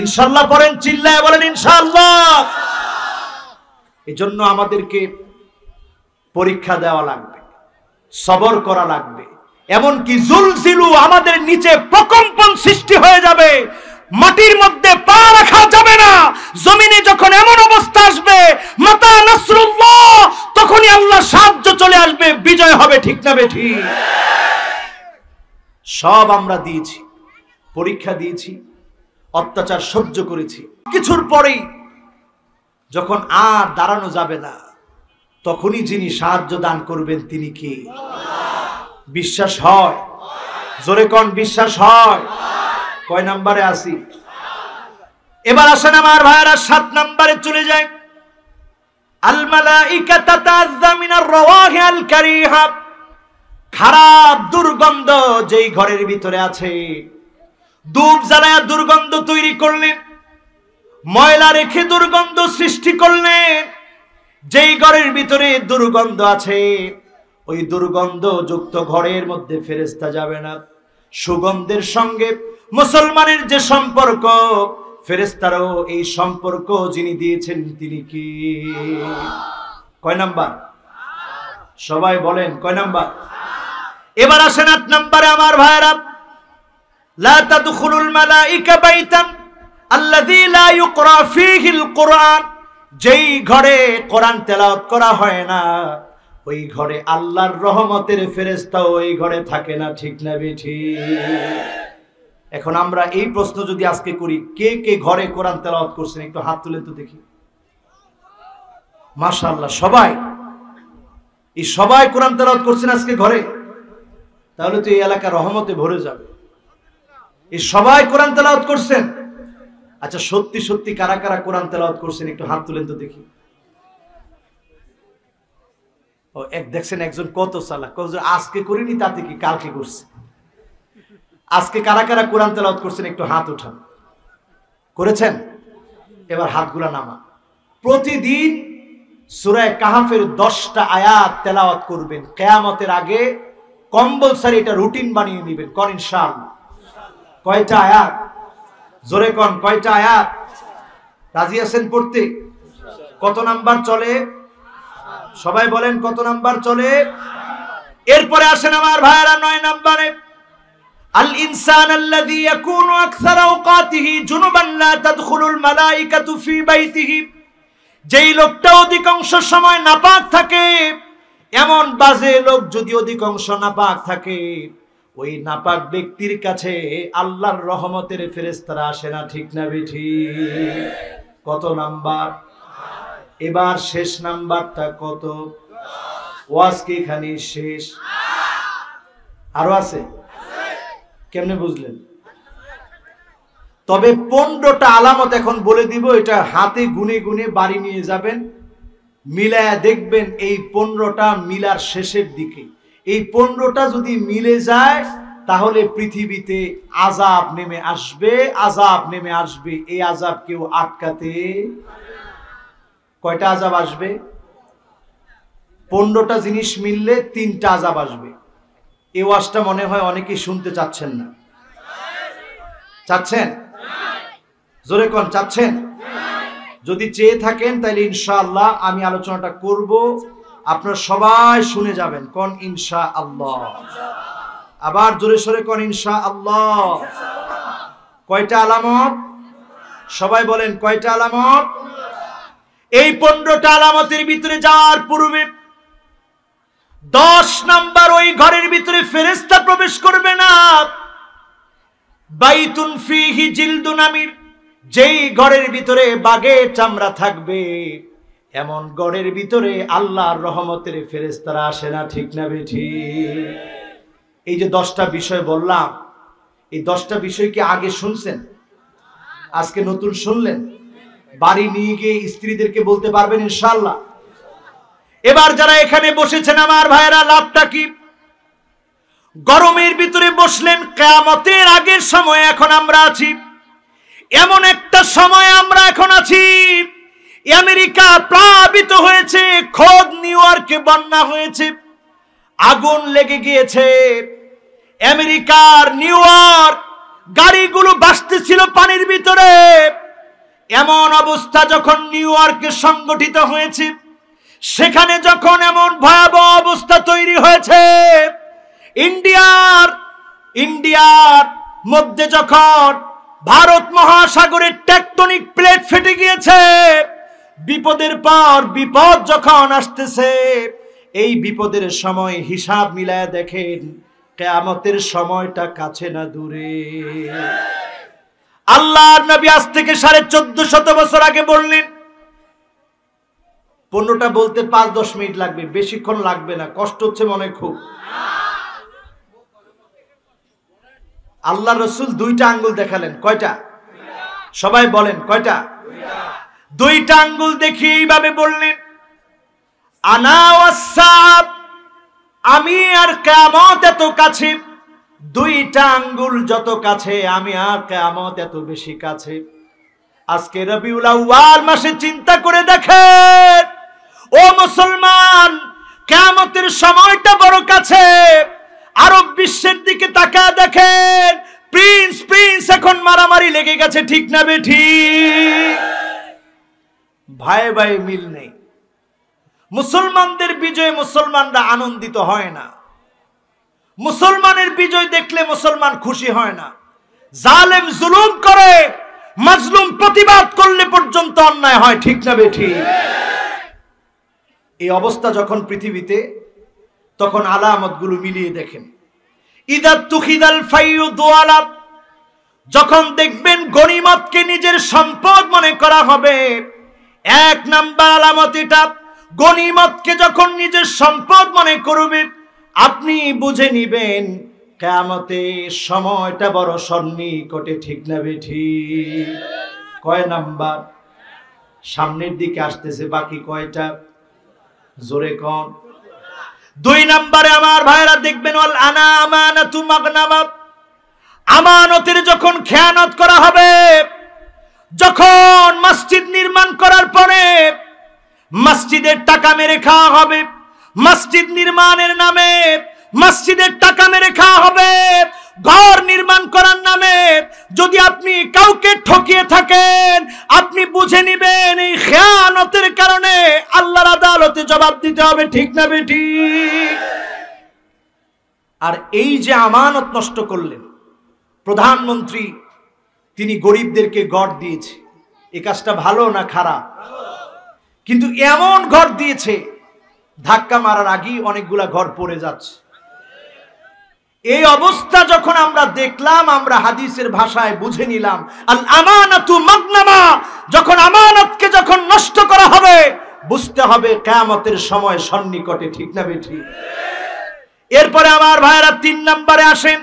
ইনশাআল্লাহ পড়েন, চিল্লায় বলেন ইনশাআল্লাহ। এজন্য আমাদেরকে পরীক্ষা দেওয়া লাগবে, সবর করা লাগবে, এমনকি জুলজিলু আমাদের নিচে প্রকম্পন সৃষ্টি হয়ে যাবে, মাটির মধ্যে পা রাখা যাবে না। জমিনে যখন এমন অবস্থা আসবে মাতা নাসরুল্লাহ, তখনই আল্লাহ সাহায্য হবে, ঠিক না বেঠিক? সব আমরা দিয়েছি, পরীক্ষা দিয়েছি, অত্যাচার সহ্য করেছি। কিছুর পরেই যখন আর দাঁড়ানো যাবে না, তখনই যিনি সাহায্য দান করবেন তিনি কি? বিশ্বাস হয়? জোরে কোন বিশ্বাস হয়? কয় নাম্বারে আসি? এবার আসেন আমার ভাইরা 7 নম্বরে চলে যায়। আল মালাইকা তাতাযা মিনার রাওয়াহি আল কারিহা, খারাপ দুর্গন্ধ যেই ঘরের ভিতরে আছে, ধূপ জ্বালায়া দুর্গন্ধ তৈরি করলেন, ময়লা রেখে দুর্গন্ধ সৃষ্টি করলেন। যেই ঘরের ভিতরে দুর্গন্ধ আছে, ওই দুর্গন্ধ যুক্ত ঘরের মধ্যে ফেরেশতা যাবে না। সুগন্ধের সঙ্গে মুসলমানের যে সম্পর্ক, ফেরেশতারও এই সম্পর্ক যিনি দিয়েছেন তিনি কি? কয় নাম্বার? সবাই বলেন কয় নাম্বার? এবার আসেন 8 নম্বরে আমার ভাইরা। লা তাদখুলুল মালাইকা বাইতান আল্লাযী লা ইউকরা ফীহিল কুরআন, যেই ঘরে কোরআন তেলাওয়াত করা হয় না, ওই ঘরে আল্লাহর রহমতের ফেরেশতা ওই ঘরে থাকে না, ঠিক না বেঠিক? এখন আমরা এই প্রশ্ন যদি আজকে করি, কে কে ঘরে কোরআন তেলাওয়াত করছেন একটু হাত তুলেন তো দেখি। মাশাআল্লাহ, সবাই। এই সবাই কোরআন তেলাওয়াত করছেন আজকে ঘরে, তাহলে তো এই এলাকা রহমতে ভরে যাবে। এই সবাই কোরআন তেলাওয়াত করছেন। আচ্ছা, সত্যি সত্যি কারা কারা কোরআন তেলাওয়াত করছেন একটু হাত তুলেন তো দেখি। ও দেখছেন একজন কত চালাক, আজকে করিনি তাতে কি, কালকে করছে। আজকে কারা কারা কোরআন তেলাওয়াত করছেন একটু হাত উঠান। করেছেন? এবার হাতগুলা নামা। প্রতিদিন সূরা কাহফের 10টা আয়াত তেলাওয়াত করবেন। কিয়ামতের আগে কম্পালসরি এটা রুটিন বানিয়ে নেবেন। কোন ইনশাআল্লাহ? কয়টা আয়াত? জোরে কোন কয়টা আয়াত? রাজি আছেন পড়তে? কত নাম্বার চলে? সবাই বলেন কত নাম্বার চলে? এরপরে আসেন আমার ভাইরা 9 নম্বরে। আল ইনসান আল্লাযী ইয়াকুনু আকসার আওকাতিহি জুনুবান লা তাদখুলুল মালাইকাতু ফি বাইতিহি, যেই লোকটা অধিকাংশ সময় নাপাক থাকে, এমন বাজে লোক যদি অধিকাংশ নাপাক থাকে, ওই নাপাক ব্যক্তির কাছে আল্লাহর রহমতের ফেরেশতারা আসে না, ঠিক না বেঠিক? কত নাম্বার? এবার শেষ নাম্বারটা কত? ওয়াজ কি এখানে শেষ? আরো আছে? কেমনে বুঝলেন? তবে 15টা আলামত এখন বলে দিব, এটা হাতে গুনে গুনে বাড়ি নিয়ে যাবেন, মিলায়া দেখবেন এই 15টা মিলার শেষের দিকে। এই 15টা যদি মিলে যায় তাহলে পৃথিবীতে আযাব নেমে আসবে, আযাব নেমে আসবে। এই আযাব কেউ আটকাতে। কয়টা আযাব আসবে? 15টা জিনিস মিললে 3টা আযাব আসবে। এই ওয়াজটা মনে হয় অনেকেই শুনতে চাচ্ছেন না। চাচ্ছেন? জোরে কোন চাচ্ছেন? যদি চেয়ে থাকেন তাহলে ইনশাআল্লাহ আমি আলোচনাটা করব, আপনারা সবাই শুনে যাবেন। কোন ইনশাআল্লাহ? আবার জোরে সরে কোন ইনশাআল্লাহ? কয়টা আলামত? সবাই বলেন কয়টা আলামত? এই 15টা আলামতের ভিতরে যাওয়ার পূর্বে 10 নাম্বার, ওই ঘরের ভিতরে ফেরেশতা প্রবেশ করবে না। বাইতুন ফিহি জিলদুন আমির, যেই ঘরের ভিতরে বাঘের চামড়া থাকবে, এমন ঘরের ভিতরে আল্লাহর রহমতের ফেরেশতারা আসে না, ঠিক না বেঠিক? এই যে 10টা বিষয় বললাম, এই 10টা বিষয় কি আগে শুনছেন? আজকে নতুন শুনলেন? বাড়ি নিয়ে গিয়ে স্ত্রীদেরকে বলতে পারবেন ইনশাআল্লাহ। এবার যারা এখানে বসেছেন আমার ভাইরা, লাভটা কি? গরমের ভিতরে বসলেন, কিয়ামতের আগের সময় এখন আমরা আছি। এমন একটা সময় আমরা এখন আছি, আমেরিকা প্লাবিত হয়েছে, খোদ নিউ ইয়র্কে বন্যা হয়েছে, আগুন লেগে গিয়েছে। আমেরিকার নিউ ইয়র্ক গাড়িগুলো ভাসতেছিল পানির ভিতরে। এমন অবস্থা যখন নিউ ইয়র্কে সংগঠিত হয়েছে, সেখানে যখন এমন ভয়াবহ অবস্থা তৈরি হয়েছে, ইন্ডিয়ার মধ্যে যখন ভারত মহাসাগরের টেকটনিক প্লেট ফেটে গিয়েছে, বিপদের পর বিপদ যখন আসতেছে, এই বিপদের সময় হিসাব মিলায় দেখেন কিয়ামতের সময়টা কাছে না দূরে। আল্লাহর নবী আজ থেকে 1450 বছর আগে বললেন, 15টা বলতে 5-10 মিনিট লাগবে, বেশিক্ষণ লাগবে না। কষ্ট হচ্ছে মনে খুব? আল্লাহ রসুল 2টা আঙ্গুল দেখালেন। কয়টা? সবাই বলেন কয়টা? 2টা আঙ্গুল দেখিয়ে এইভাবে বললেন, আনা ওয়াসসাআব, আমি আর কিয়ামত এত কাছে। 2টা আঙ্গুল যত কাছে, আমি আর কিয়ামত এত বেশি কাছে। আজকে রবিউল আউয়াল মাসে চিন্তা করে দেখেন ও মুসলমান, কিয়ামতের সময়টা বড় কাছে। আরব বিশ্বের দিকে তাকায় দেখেন, প্রিন্স এখন মারামারি লেগে গেছে, ঠিক না বেঠিক? ভাই ভাই মিল নেই। মুসলমানদের বিজয়ে মুসলমানরা আনন্দিত হয় না। মুসলমানের বিজয় দেখলে মুসলমান খুশি হয় না। জালেম জুলুম করে, মাজলুম প্রতিবাদ করলে পর্যন্ত অন্যায় হয়, ঠিক না বেঠিক? এই অবস্থা যখন পৃথিবীতে, তখন আলামতগুলো মিলিয়ে দেখেন। ইদা তুখিদাল ফাইউ দুআলা, যখন দেখবেন গনিমতকে নিজের সম্পদ মনে করা হবে, 1 নাম্বার আলামত এটা। গনিমতকে যখন নিজের সম্পদ মনে করবে, আপনি বুঝে নিবেন কিয়ামতের সময়টা বড় সন্নিকটে, ঠিক না বেঠিক? কয় নাম্বার? সামনের দিকে আসতেছে, বাকি কয়টা? জোরে কোন? 2 নম্বরে আমার ভাইরা দেখবেন, ওয়াল আমানাতু মাগনামাত, আমানতের যখন খেয়ানত করা হবে। যখন মসজিদ নির্মাণ করার পরে মসজিদের টাকা মেরে খাওয়া হবে, মসজিদ নির্মাণের নামে মসজিদের টাকা মেরে খাওয়া হবে, ঘর নির্মাণ করার নামে যদি আপনি কাউকে ঠকিয়ে থাকেন, আপনি বুঝে নিবেন এই খেয়ানতের কারণে আল্লাহর আদালতে জবাব দিতে হবে, ঠিক না বেঠিক? আর এই যে আমানত নষ্ট করলেন, প্রধানমন্ত্রী তিনি গরিবদেরকে ঘর দিয়েছে, এই কাজটা ভালো না খারাপ? কিন্তু এমন ঘর দিয়েছে, ধাক্কা মারার আগেই অনেকগুলা ঘর পড়ে যাচ্ছে। এই অবস্থা যখন আমরা দেখলাম, আমরা হাদিসের ভাষায় বুঝে নিলাম আল আমানাতু মাগনামা, যখন আমানতকে যখন নষ্ট করা হবে, বুঝতে হবে কিয়ামতের সময় সন্নিকটে, ঠিক না বেঠিক? এরপরে আমার ভাইরা 3 নম্বরে আসেন,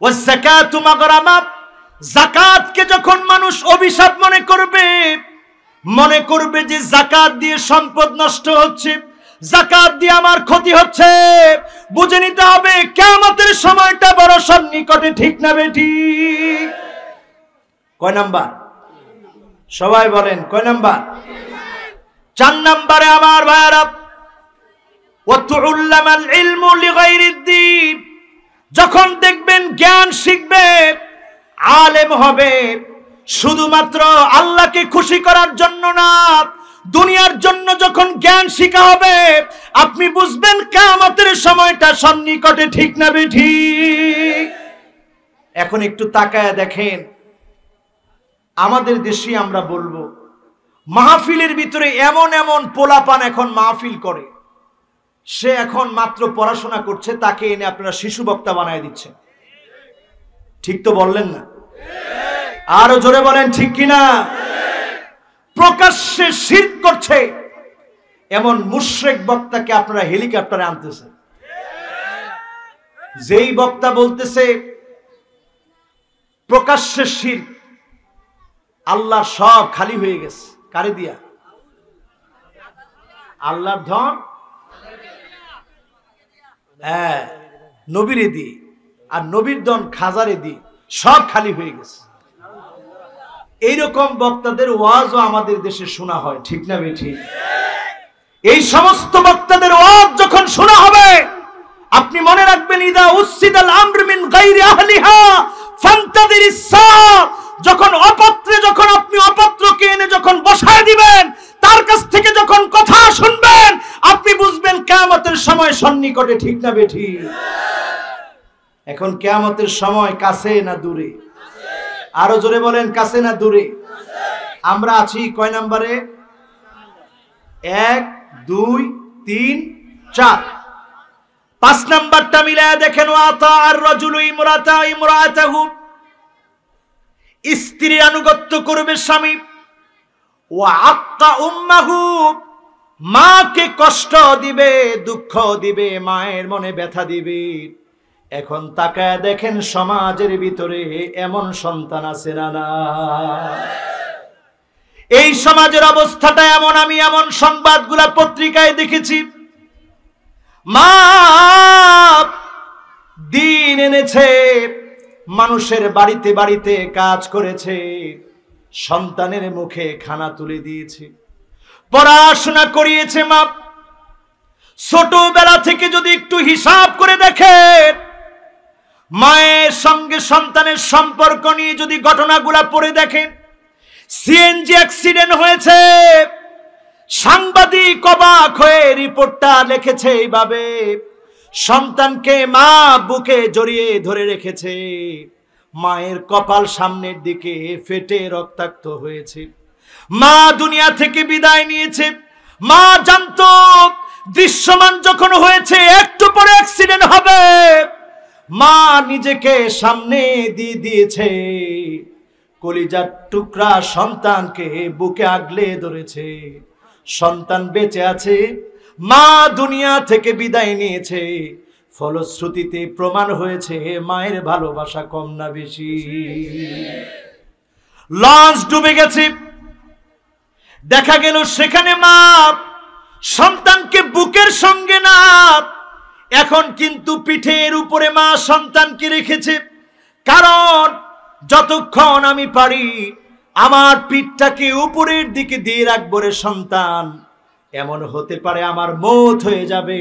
ওয়াজ যাকাতু মাগরামা, যাকাতকে যখন মানুষ অভিশাপ মনে করবে যে যাকাত দিয়ে সম্পদ নষ্ট হচ্ছে, যাকাত দিয়ে আমার ক্ষতি হচ্ছে, বুঝে নিতে হবে কিয়ামতের সময়টা বড় সন্নিকটে, ঠিক না বেঠিক? কয় নাম্বার? সবাই বলেন কয় নাম্বার? 4 নম্বরে আমার ভাইরা, ওয়াতুল্লামাল ইলমু লিগাইরিদ্দিন, যখন দেখবেন জ্ঞান শিখবে, আলেম হবে, শুধুমাত্র আল্লাহকে খুশি করার জন্য না, দুনিয়ার জন্য যখন জ্ঞান শিখা হবে, আপনি বুঝবেন কিয়ামতের সময়টা সন্নিকটে, ঠিক না বেঠিক? এখন একটু তাকায় দেখেন, আমাদের দেশে আমরা বলবো, মাহফিলের ভিতরে এমন এমন পোলাপান এখন মাহফিল করে, সে এখন মাত্র পড়াশোনা করছে, তাকে এনে আপনারা শিশু বক্তা বানায় দিচ্ছেন, ঠিক তো বললেন না? আরো জোরে বলেন ঠিক কিনা? প্রকাশ্যে শিরক করছে এমন মুশরিক বক্তাকে আপনারা হেলিকপ্টারে আনতেছেন। যেই বক্তা বলতেছে প্রকাশ্যে শিরক, আল্লাহ সব খালি হয়ে গেছে, কারে দিয়া? আল্লাহর ধন নবীরে দিয়ে, আর নবীর ধন খাজারে দিয়ে, সব খালি হয়ে গেছে। এইরকম বক্তাদের ওয়াজও আমাদের দেশে শোনা হয়, ঠিক না বেঠিক? এই সমস্ত বক্তাদের ওয়াজ যখন শোনা হবে, আপনি মনে রাখবেন, ইদা উসিদাল আমর মিন গায়রি আহলিহা ফান্তাযিরিস সাআ, যখন আপনি অপাত্রকে এনে যখন বসায় দিবেন, তার কাছ থেকে যখন কথা শুনবেন, আপনি বুঝবেন কিয়ামতের সময় সন্নিকটে, ঠিক না বেঠিক? এখন কিয়ামতের সময় কাছে না দূরে? আরো জোরে বলেন, কাছে না দূরে? আমরা আছি কয় নম্বরে? 1, 2, 3, 4। 5 নাম্বারটা মিলায়া দেখেন, ওয়াতা আর রাজুলু ইমরাতাহু, স্ত্রীর আনুগত্য করবে স্বামী, ওয়া আক্কা উম্মাহু, মাকে কষ্ট দিবে, দুঃখ দিবে, মায়ের মনে ব্যথা দিবে। এখন তাকায় দেখেন সমাজের ভিতরে এমন সন্তান আছে না? এই সমাজের অবস্থাটা এমন, আমি এমন সংবাদগুলা পত্রিকায় দেখেছি। মা দিন এনেছে, মানুষের বাড়িতে বাড়িতে কাজ করেছে, সন্তানের মুখে খানা তুলে দিয়েছে, পড়াশোনা করিয়েছে। মা ছোটবেলা থেকে যদি একটু হিসাব করে দেখেন, মায়ের সঙ্গে সন্তানের সম্পর্ক নিয়ে যদি ঘটনাগুলা পড়ে দেখেন, সিএনজি অ্যাক্সিডেন্ট হয়েছে, সাংবাদিক অবাক হয়ে রিপোর্টটা লিখেছে এইভাবে, সন্তানকে মা বুকে জড়িয়ে ধরে রেখেছে, মায়ের কপাল সামনের দিকে ফেটে রক্তাক্ত হয়েছে, মা দুনিয়া থেকে বিদায় নিয়েছে। মা জানতো দৃশ্যমান যখন হয়েছে একটু পরে অ্যাক্সিডেন্ট হবে, মা নিজেকে সামনে দিয়ে দিয়েছে, কলিজার টুকরা সন্তানকে বুকে আগলে ধরেছে। সন্তান বেঁচে আছে, মা দুনিয়া থেকে বিদায় নিয়েছে, ফলশ্রুতিতে প্রমাণ হয়েছে মায়ের ভালোবাসা কম না বেশি। লঞ্চ ডুবে গেছে, দেখা গেল সেখানে মা সন্তানকে বুকের সঙ্গে না, এখন কিন্তু পিঠের উপরে মা সন্তানকে রেখেছে। কারণ যতক্ষণ আমি পারি আমার পিঠটাকে উপরের দিকে দিয়ে রাখবো রে সন্তান, এমন হতে পারে আমার মৌত হয়ে যাবে,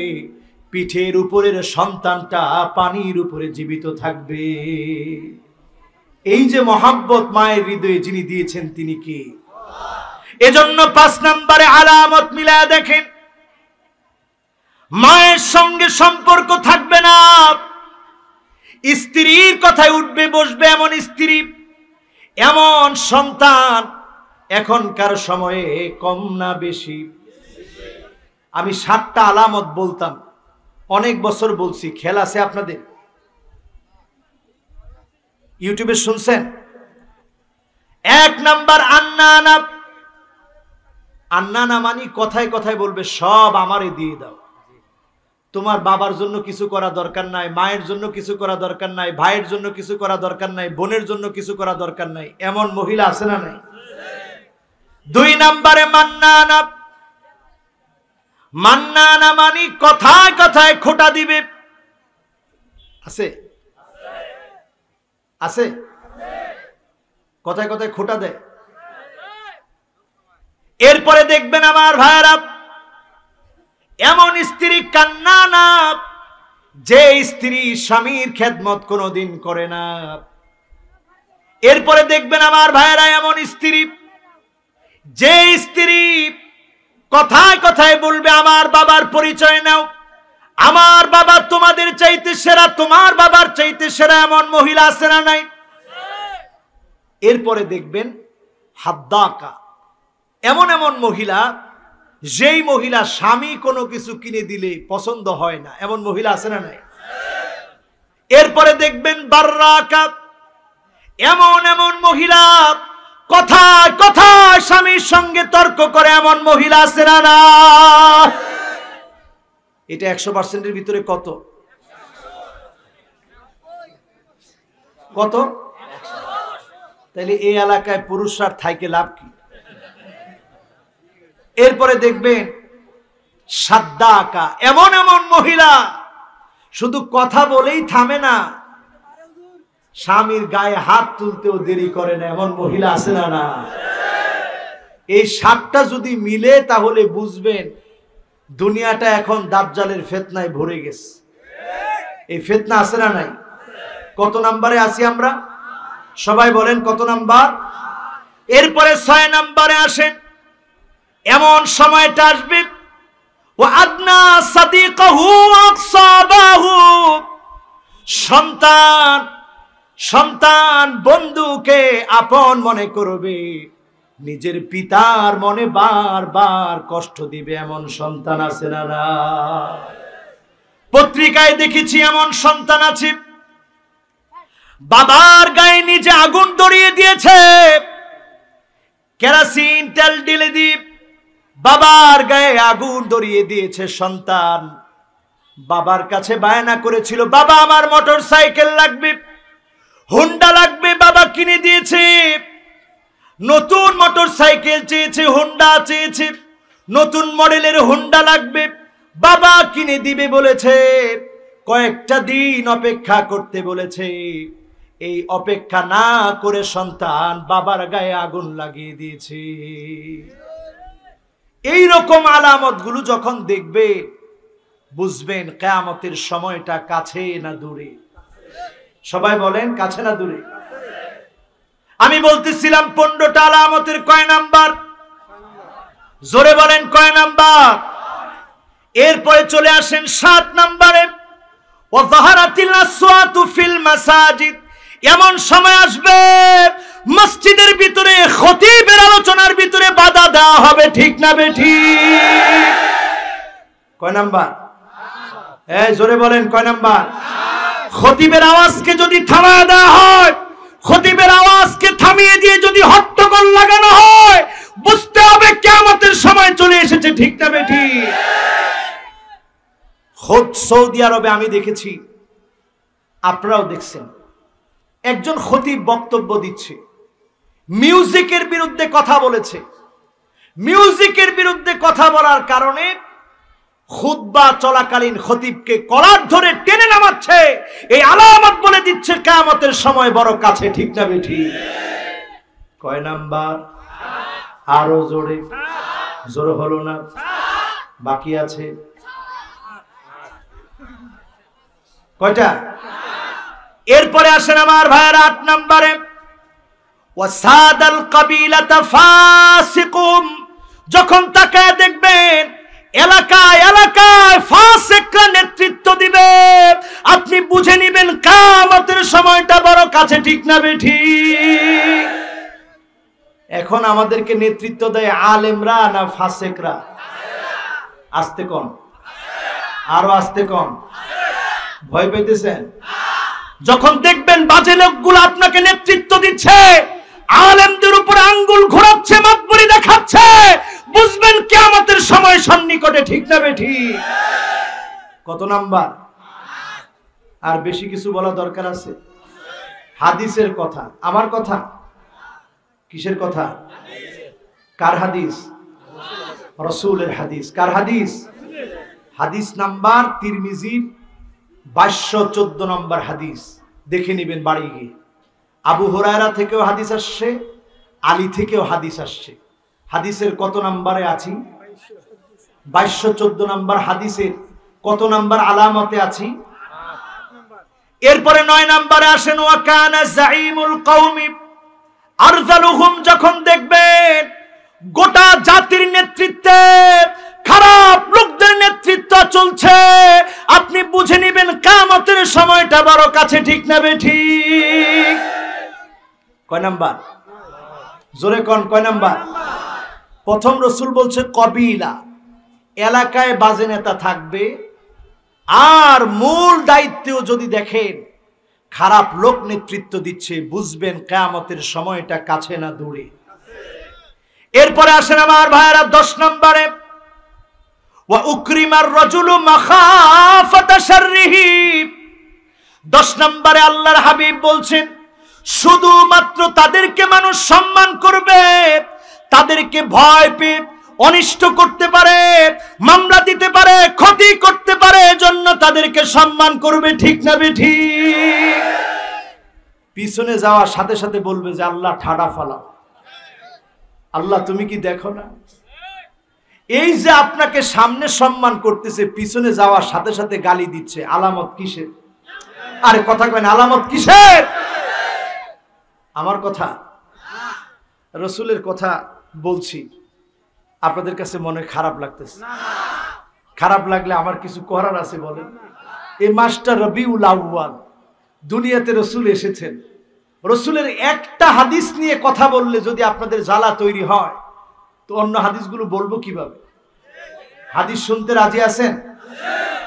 পিঠের উপরের সন্তানটা পানির উপরে জীবিত থাকবে। এই যে মহাব্বত মায়ের হৃদয়ে যিনি দিয়েছেন তিনি কে? এজন্য 5 নম্বরে আলামত মিলায়া দেখেন, মায়ের সঙ্গে সম্পর্ক থাকবে না, স্ত্রীর কথায় উঠবে বসবে এমন স্ত্রী, এমন সন্তান এখনকার সময়ে কম না বেশি? আমি 7টা আলামত বলতাম, অনেক বছর বলছি, খেয়াল আছে আপনাদের? ইউটিউবে শুনছেন? 1 নাম্বার আন্নানা। আন্নানা মানে কথায় কথায় বলবে সব আমারে দিয়ে দাও, তোমার বাবার জন্য কিছু করা দরকার নাই, মায়ের জন্য কিছু করা দরকার নাই, ভাইয়ের জন্য কিছু করা দরকার নাই, বোনের জন্য কিছু করা দরকার নাই, এমন মহিলা আছে না নাই? 2 নম্বরে মান্নানা। মান্নানা মানে কথায় কথায় খোঁটা দিবে, আছে? আছে? কথায় কথায় খোঁটা দেয়। এরপরে দেখবেন আমার ভাইয়েরা, এমন স্ত্রী কান্না না, যে স্ত্রী স্বামীর খেদমত কোনোদিন করে না। এরপরে দেখবেন আমার ভাইয়েরা, এমন স্ত্রী, যে স্ত্রী কথায় কথায় বলবে আমার বাবার পরিচয় নাও, আমার বাবা তোমাদের চাইতে সেরা, তোমার বাবার চাইতে সেরা, এমন মহিলা আছে না নাই? এরপরে দেখবেন হাদ্দাকা, এমন এমন মহিলা, যেই মহিলা স্বামী কোনো কিছু কিনে দিলে পছন্দ হয় না, এমন মহিলা আছে না নাই? এরপরে দেখবেন বাররাকা, এমন এমন মহিলা কথায় কথায় স্বামীর সঙ্গে তর্ক করে, এমন মহিলা আছে না? এটা 100%-এর ভিতরে কত? কত? তাহলে এই এলাকায় পুরুষরা থাইকে লাভ কি? এরপরে দেখবেন সাদ্দাকা, এমন এমন মহিলা শুধু কথা বলেই থামে না, স্বামীর গায়ে হাত তুলতেও দেরি করে না, এমন মহিলা আছে না? এই 7টা যদি মিলে তাহলে বুঝবেন দুনিয়াটা এখন দাজ্জালের ফিতনায় ভরে গেছে। এই ফিতনা আছে না নাই? কত নম্বরে আছি আমরা? সবাই বলেন কত নাম্বার? এরপরে 6 নম্বরে আসেন, এমন সময়টা আসবে, ও আদনা সাদিকাহু আকসাবাহু, সন্তান সন্তান বন্ধুকে আপন মনে করবে, নিজের পিতার মনে বারবার কষ্ট দিবে, এমন সন্তান আছে না? পত্রিকায় দেখেছি এমন সন্তান আছে বাবার গায়ে নিজে আগুন ধরিয়ে দিয়েছে, কেরোসিন তেল ঢেলে দিয়ে বাবার গায়ে আগুন ধরিয়ে দিয়েছে। সন্তান বাবার কাছে বায়না করেছিল, বাবা আমার মোটর সাইকেল লাগবে, হোন্ডা লাগবে, বাবা কিনে দিয়েছে। নতুন মোটর সাইকেল চেয়েছে, হোন্ডা চেয়েছে, নতুন মডেলের হোন্ডা লাগবে, বাবা কিনে দিবে বলেছে। কয়েকটা দিন অপেক্ষা করতে বলেছে। এই অপেক্ষা না করে সন্তান বাবার গায়ে আগুন লাগিয়ে দিয়েছে। এই রকম আলামতগুলো যখন দেখবে বুঝবেন কিয়ামতের সময়টা কাছে না দূরে। সবাই বলেন কাছে না দূরে? আমি বলতেছিলাম 15টা আলামতের কয় নাম্বার? জোরে বলেন কয় নাম্বার? এরপরে চলে আসেন 7 নম্বরে, ওয়া যাহারাতিল আসওয়াতু ফিল মাসাজিদ। এমন সময় আসবে মসজিদের ভিতরে খতিবের আলোচনার ভিতরে বাধা দেওয়া হবে, ঠিক না বেঠিক? কয় নাম্বার? এই জোরে বলেন কয় নাম্বার? খতিবের আওয়াজকে যদি থামিয়ে দেওয়া হয়, খতিবের আওয়াজকে থামিয়ে দিয়ে যদি হট্টগোল লাগানো হয়, বুঝতে হবে কিয়ামতের সময় চলে এসেছে, ঠিক না বেঠিক? খোদ সৌদি আরবে আমি দেখেছি, আপনারাও দেখছেন, একজন খতিব বক্তব্য দিচ্ছে, মিউজিকের বিরুদ্ধে কথা বলেছে। মিউজিকের বিরুদ্ধে কথা বলার কারণে খুতবা চলাকালীন খতিবকে কলার ধরে টেনে নামাচ্ছে। এই আলামত বলে দিচ্ছে কিয়ামতের সময় বড় কাছে, ঠিক না বেঠিক? কয় নাম্বার? আরো জোরে। জোর হলো না, বাকি আছে কয়টা? এরপরে আসেন আমার ভাইয়েরা 8 নম্বরে, ওয়াসাদাল কাবিলাতা ফাসিকুম। যখন তাকায় দেখবেন এলাকায় এলাকায় ফাসিকরা নেতৃত্ব দিবে, আপনি বুঝে নেবেন কিয়ামতের সময়টা বড় কাছে, ঠিক না বেঠিক? এখন আমাদেরকে নেতৃত্ব দেয় আলেমরা না ফাসিকরা? আস্তে কম, আরো আস্তে কম। ভয় পেতেছেন? যখন দেখবেন বাজে লোকগুলো আপনাকে নেতৃত্ব দিচ্ছে, আলেমদের উপর আঙ্গুল ঘোরাচ্ছে, মাতবরি দেখাচ্ছে, বুঝবেন কিয়ামতের সময় সন্নিকটে, ঠিক না বেঠিক? কত নাম্বার? আর বেশি কিছু বলা দরকার আছে? হাদিসের কথা, আমার কথা? কিসের কথা? কার হাদিস? রাসূলের হাদিস। কার হাদিস? হাদিস নাম্বার তিরমিজির 2214 নম্বর হাদিস। দেখে নেবেন বাড়ি গিয়ে। আবু হুরায়রা থেকেও হাদিস আসছে, আলী থেকেও হাদিস আসছে। হাদিসের কত নম্বরে আছি? 2214 নম্বর হাদিসের কত নম্বর আলামতে আছি? এরপরে 9 নম্বরে আসেন, ওয়া কানা যাঈমুল কওমি আরযালুহুম। যখন দেখবেন গোটা জাতির নেতৃত্বে খারাপ লোকদের নেতৃত্ব চলছে, আপনি বুঝে নেবেন কিয়ামতের সময়টা বড় কাছে, ঠিক না বেঠিক? কয় নাম্বার? জোরে কোন কয় নাম্বার? প্রথম রাসূল বলছে কবিলা, এলাকায় বাজে নেতা থাকবে, আর মূল দায়িত্বেও যদি দেখেন খারাপ লোক নেতৃত্ব দিচ্ছে, বুঝবেন কিয়ামতের সময়টা কাছে না দূরে। এরপরে আসেন আমার ভাইয়েরা 10 নম্বরে, ওয়া উকরিমার রাজুলু মাখাফাতা শাররিহি। 10 নম্বরে আল্লাহর হাবিব বলছেন, শুধুমাত্র তাদেরকে মানুষ সম্মান করবে, তাদেরকে ভয় পেয়ে অনিষ্ট করতে পারে, মামলা দিতে পারে, ক্ষতি করতে পারে, এজন্য তাদেরকে সম্মান করবে, ঠিক না বেঠিক? পিছনে যাওয়ার সাথে সাথে বলবে যে আল্লাহ ঠাডা ফালাও, আল্লাহ তুমি কি দেখো না? এই যে আপনাকে সামনে সম্মান করতেছে, পিছনে যাওয়ার সাথে সাথে গালি দিচ্ছে, আলামত কিসের? আরে কথা কয় না, আলামত কিসের? আমার কথা, রাসূলের কথা বলছি, আপনাদের কাছে মনে খারাপ লাগতেছে? খারাপ লাগলে আমার কিছু করার আছে বলেন? এই মাসটা রবিউল আউয়াল, দুনিয়াতে রাসূল এসেছেন, রাসূলের একটা হাদিস নিয়ে কথা বললে যদি আপনাদের জ্বালা তৈরি হয়, তো অন্য হাদিসগুলো বলবো কিভাবে? হাদিস শুনতে রাজি আছেন?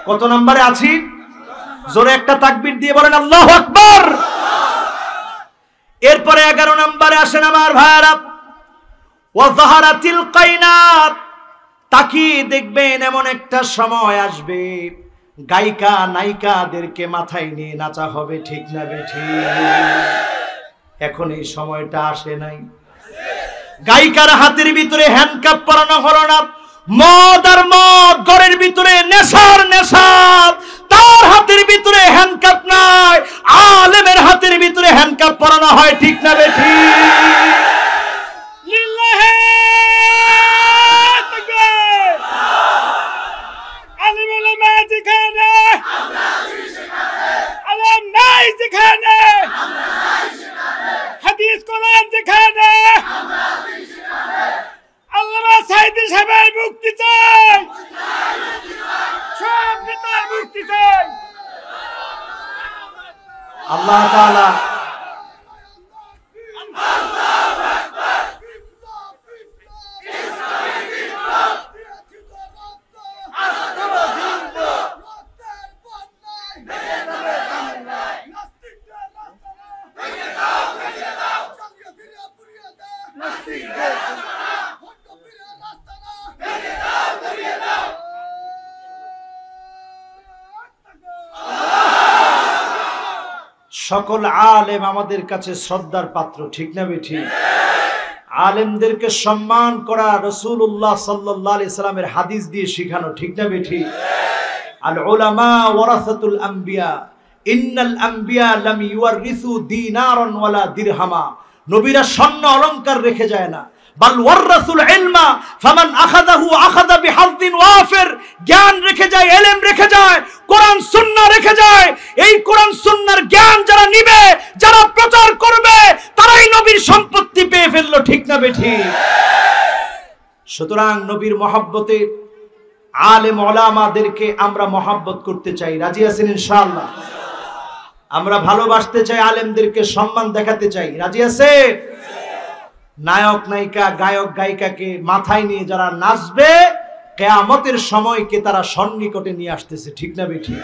কত নম্বরে আছি? জোরে একটা তাকবীর দিয়ে বলেন আল্লাহু আকবার। এরপরে 11 নম্বরে আসেন আমার ভাইরা, ওয়া যাহারাতিল কাইনাত। তাকিয়ে দেখবেন এমন একটা সময় আসবে গায়িকা নায়িকাদেরকে মাথায় নিয়ে নাচা হবে, ঠিক না বেঠিক? এখন এই সময়টা আসে নাই? গায়িকার হাতের ভিতরে হ্যান্ডকাপ পরানো হলো না, মদ আর মদ, ঘরের ভিতরে নেশার নেশা, তার হাতের ভিতরে হ্যান্ডকাপ নাই, আলেমের হাতের ভিতরে হ্যান্ডকাপ পরানো হয়, ঠিক না বেঠিক? মুক্তি চাই, সব নেতার মুক্তি চাই। আল্লাহ তাআলা সকল আলেম আমাদের কাছে শ্রদ্ধার পাত্র, ঠিক না বেঠিক? আলেমদেরকে সম্মান করা রাসূলুল্লাহ সাল্লাল্লাহু আলাইহি সাল্লামের হাদিস দিয়ে শেখানো, ঠিক না বেঠিক? আল উলামা ওয়ারাসাতুল আম্বিয়া, ইন্নাল আম্বিয়া লাম ইউয়ারিসু দিনারান ওয়ালা দিরহামা। নবীরা স্বর্ণ অলংকার রেখে যায় না, বাল ওয়ারাসুল ইলমা ফামান আখাযাহু আখাযা বিহাযিন ওয়াফির। জ্ঞান রেখে যায়, ইলম রেখে যায়, কোরআন সুন্নাহ রেখে যায়। এই কোরআন সুন্নাহর জ্ঞান যারা নিবে, যারা প্রচার করবে, তারাই নবীর সম্পত্তি পেয়ে ফেললো, ঠিক না বেঠিক? সুতরাং নবীর মহব্বতে আলেম ওলামাদেরকে আমরা মহব্বত করতে চাই, রাজি আছেন ইনশাআল্লাহ? আমরা ভালোবাসতে চাই, আলেমদেরকে সম্মান দেখাতে চাই, রাজি আছে? নায়ক নায়িকা গায়ক গায়িকাকে মাথায় নিয়ে যারা নাচবে, কিয়ামতের সময়কে তারা সন্নিকটে নিয়ে আসতেছে, ঠিক না বেঠিক?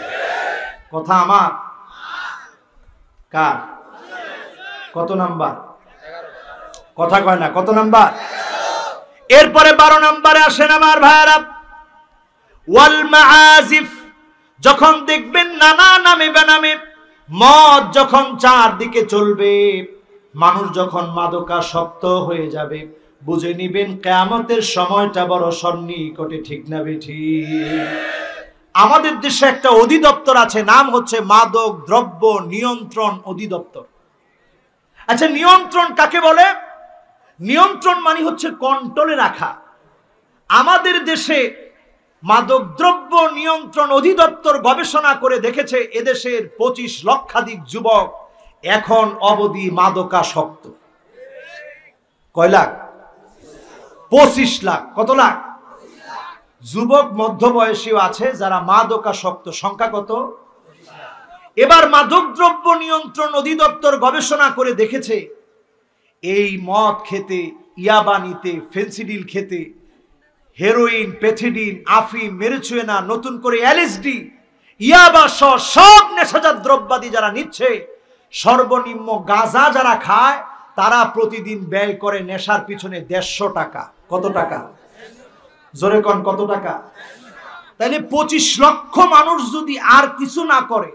কথা আমার কার? কত নাম্বার? কথা কয় না, কত নাম্বার? এরপরে 12 নম্বরে আসেন আমার ভাইরা, ওয়াল মাআজিফ। যখন দেখবেন নানা নামে বেনামে মদ যখন চারদিকে চলবে, মানুষ যখন মাদকাসক্ত হয়ে যাবে, বুঝে নিবেন কিয়ামতের সময়টা বড় সন্নিকটে, ঠিক না বেঠিক? আমাদের দেশে একটা অধিদপ্তর আছে, নাম হচ্ছে মাদক দ্রব্য নিয়ন্ত্রণ অধিদপ্তর। আচ্ছা, নিয়ন্ত্রণ কাকে বলে? নিয়ন্ত্রণ মানে হচ্ছে কন্ট্রোলে রাখা। আমাদের দেশে মাদক দ্রব্য নিয়ন্ত্রণ অধিদপ্তর গবেষণা করে দেখেছে এদেশের 25 লক্ষাধিক যুবক এখন অবধি মাদকাসক্ত। কয় লাখ? 25 লাখ। কত লাখ? যুবক মধ্যবয়সীও আছে যারা মাদকাসক্ত, সংখ্যা কত? এবার মাদক দ্রব্য নিয়ন্ত্রণ অধিদপ্তর গবেষণা করে দেখেছে এই মদ খেতে, ইয়াবা নিতে, ফেন্সিডিল খেতে, হেরোইন, প্যাথিডিন, আফিম, মেরিজুয়ানা, নতুন করে এলএসডি, ইয়াবা সহ সব নেশাজাত দ্রব্যাদি যারা নিচ্ছে, সর্বনিম্ন গাঁজা যারা খায়, তারা প্রতিদিন ব্যয় করে নেশার পিছনে 150 টাকা। কত টাকা? জোরে কোন, কত টাকা? তাহলে 25 লক্ষ মানুষ যদি আর কিছু না করে,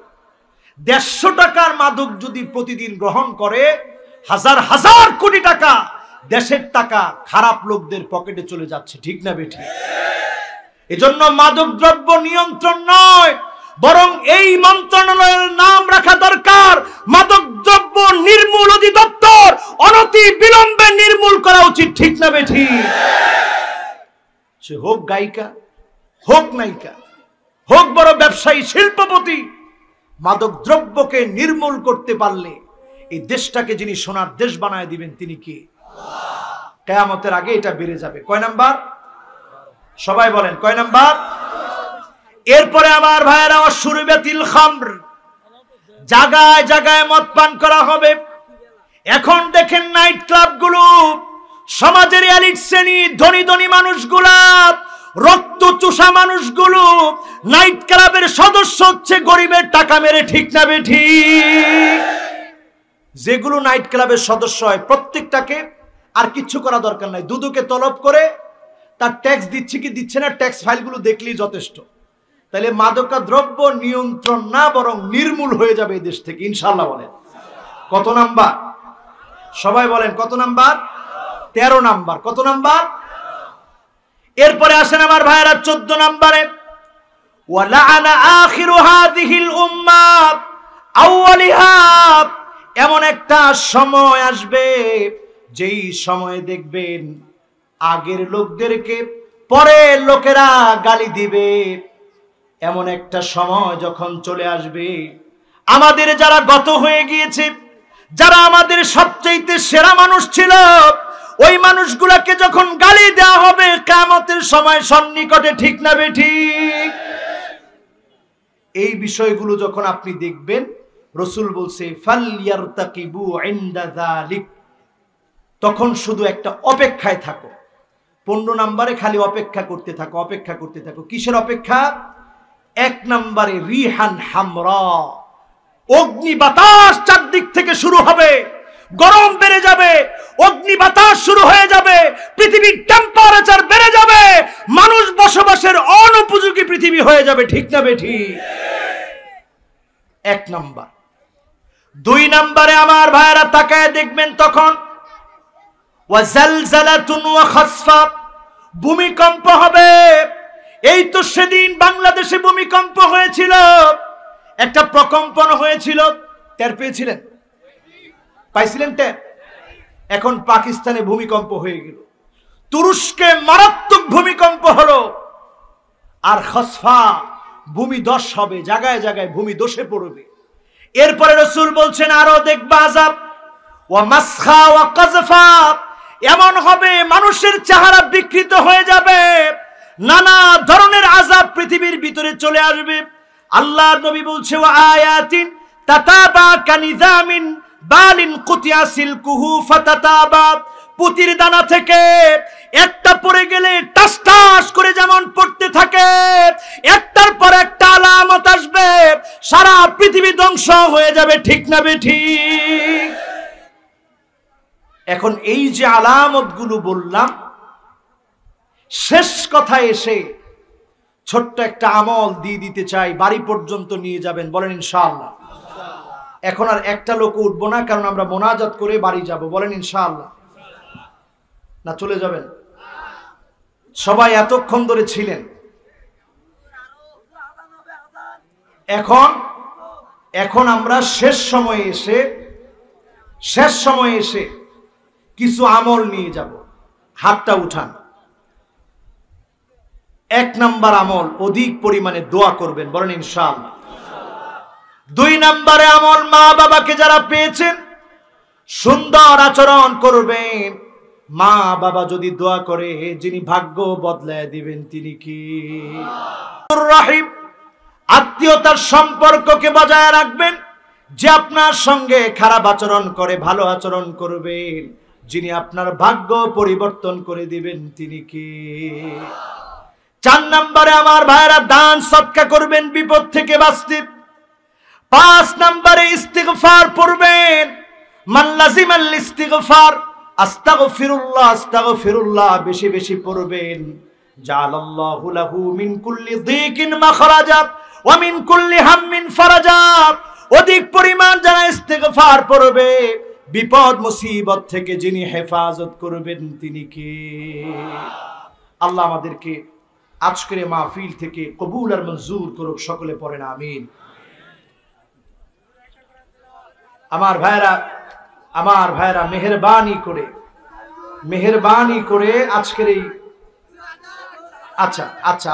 150 টাকার মাদক যদি প্রতিদিন গ্রহণ করে, হাজার হাজার কোটি টাকা দেশের টাকা খারাপ লোকদের পকেটে চলে যাচ্ছে, ঠিক না বেঠিক? এজন্য মাদক দ্রব্য নিয়ন্ত্রণ নয়, বরং এই মন্ত্রণালয়ের নাম রাখা দরকার মাদক দ্রব্য নির্মূল অধিদপ্তর। অনতি বিলম্বে নির্মূল করা উচিত, ঠিক না বেঠিক? সে হোক গায়িকা, হোক নায়িকা, হোক বড় ব্যবসায়ী, শিল্পপতি, মাদক দ্রব্যকে নির্মূল করতে পারলে এই দেশটাকে যিনি সোনার দেশ বানায় দিবেন তিনি কে? কিয়ামতের আগে এটা বেড়ে যাবে। কয় নাম্বার? সবাই বলেন কয় নাম্বার? এরপরে আমার ভাইয়েরা, অশুরবাতিল খামর, জায়গায় জায়গায় মদ পান করা হবে। এখন দেখেন নাইট ক্লাবগুলো, সমাজের এলিট শ্রেণী, ধনী ধনী মানুষগুলা রক্ত চোষা মানুষগুলো নাইট ক্লাবের সদস্য হচ্ছে গরিবের টাকা মেরে, ঠিক না বেঠিক? যেগুলো নাইট ক্লাবের সদস্য হয় প্রত্যেকটাকে আর কিচ্ছু করা দরকার নাই, দুদুকে তলব করে তার ট্যাক্স দিচ্ছে কি দিচ্ছে না ট্যাক্স ফাইলগুলো দেখলেই যথেষ্ট। তাহলে মাদকা দ্রব্য নিয়ন্ত্রণ না বরং নির্মূল হয়ে যাবে এই দেশ থেকে, ইনশাআল্লাহ। বলেন কত নাম্বার? সবাই বলেন কত নাম্বার? 13 নাম্বার। কত নাম্বার? এরপরে আসেন আমার ভাইয়েরা 14 নাম্বারে, ওয়ালাআনা আখিরু হাযিহিল উম্মাহ আউয়ালিহা। এমন একটা সময় আসবে যেই সময়ে দেখবেন আগের লোকদেরকে পরের লোকেরা গালি দিবে। এমন একটা সময় যখন চলে আসবে, আমাদের যারা গত হয়ে গিয়েছে, যারা আমাদের সবচেয়ে সেরা মানুষ ছিল, ওই মানুষগুলোকে যখন গালি দেওয়া হবে কিয়ামতের সময় সন্নিকটে, ঠিক না বেঠিক? এই বিষয়গুলো যখন আপনি দেখবেন, রাসূল বলছে ফালইয়ারতাকিবু ইনদা যালিক, তখন শুধু একটা অপেক্ষায় থাকো। 15 নম্বরে খালি অপেক্ষা করতে থাকো, অপেক্ষা করতে থাকো। কিসের অপেক্ষা? 1 নম্বরে রিহান হামরা, অগ্নি বাতাস চারদিক থেকে শুরু হবে, গরম বেড়ে যাবে, অগ্নি বাতাস শুরু হয়ে যাবে, পৃথিবীর টেম্পারেচার বেড়ে যাবে, মানুষ বসবাসের অনুপযোগী পৃথিবী হয়ে যাবে, ঠিক না বেঠিক? 1 নাম্বার। 2 নম্বরে আমার ভাইরা তাকায় দেখবেন তখন ওয়াজালজালাতুন ওয়া খাসফা, ভূমিকম্প হবে। এই তো সেদিন বাংলাদেশে ভূমিকম্প হয়েছিল, একটা প্রকম্পন হয়েছিল, টের পেয়েছিলেন? পাইছিলেন টের? এখন পাকিস্তানে ভূমিকম্প হয়ে গেল, তুরস্কে মারাত্মক ভূমিকম্প হলো, আর খাসফা ভূমি ধস হবে, জায়গায় জায়গায় ভূমি ধসে পড়বে। এরপরে রাসূল বলছেন আরো দেখবা আযাব, ওয়া মাসখা ওয়া কাযফা, এমন হবে মানুষের চেহারা বিকৃত হয়ে যাবে, নানা ধরনের আযাব পৃথিবীর ভিতরে চলে আসবে। আল্লাহর নবী বলছে ওয়া আয়াতিন তাতাবা কানিজামিন বালিন কুতিয়া সিলকুহু ফাতাতাবা, পুতির দানা থেকে একটা পড়ে গেলে টাস টাস করে যেমন পড়তে থাকে, একটার পর একটা আলামত আসবে, সারা পৃথিবী ধ্বংস হয়ে যাবে, ঠিক না বেঠিক? এখন এই যে আলামতগুলো বললাম, শেষ কথা এসে ছোট্ট একটা আমল দিয়ে দিতে চাই, বাড়ি পর্যন্ত নিয়ে যাবেন, বলেন ইনশাআল্লাহ। এখন আর একটা লোক উঠবো না, কারণ আমরা মোনাজাত করে বাড়ি যাব, বলেন ইনশাআল্লাহ। না চলে যাবেন? সবাই এতক্ষণ ধরে ছিলেন, এখন আমরা শেষ সময়ে এসে কিছু আমল নিয়ে যাব। হাতটা উঠান। 1 নাম্বার আমল, অধিক পরিমাণে দোয়া করবেন, বলেন ইনশাআল্লাহ। 2 নম্বরে আমল, মা বাবাকে যারা পেয়েছেন সুন্দর আচরণ করবেন। মা বাবা যদি দোয়া করে, যিনি ভাগ্য বদলায় দিবেন তিনি কি? রহিম, আত্মীয়তার সম্পর্ককে বজায় রাখবেন। যে আপনার সঙ্গে খারাপ আচরণ করে ভালো আচরণ করবেন, যিনি আপনার ভাগ্য পরিবর্তন করে দিবেন তিনি কি? 4 নম্বরে আমার ভাইরা দান সদকা করবেন বিপদ থেকে বাঁচতে। 5 নম্বরে ইস্তিগফার পড়বেন। মান লাজিমাল ইস্তিগফার, আস্তাগফিরুল্লাহ আস্তাগফিরুল্লাহ বেশি বেশি পড়বেন। জাআলাল্লাহু লাহু মিন কুল্লি যিকিন মাখরাজা ওয়া মিন কুল্লি হাম্মিন ফারাজা। অধিক পরিমাণ যারা ইস্তিগফার পড়বে, বিপদ মুসিবত থেকে যিনি হেফাজত করবেন তিনি কে? আল্লাহ আমাদেরকে আজকের মাহফিল থেকে কবুল আর মঞ্জুর করুক, সকলে পড়েন আমিন। আমার ভাইরা মেহেরবানি করে আজকের এই আচ্ছা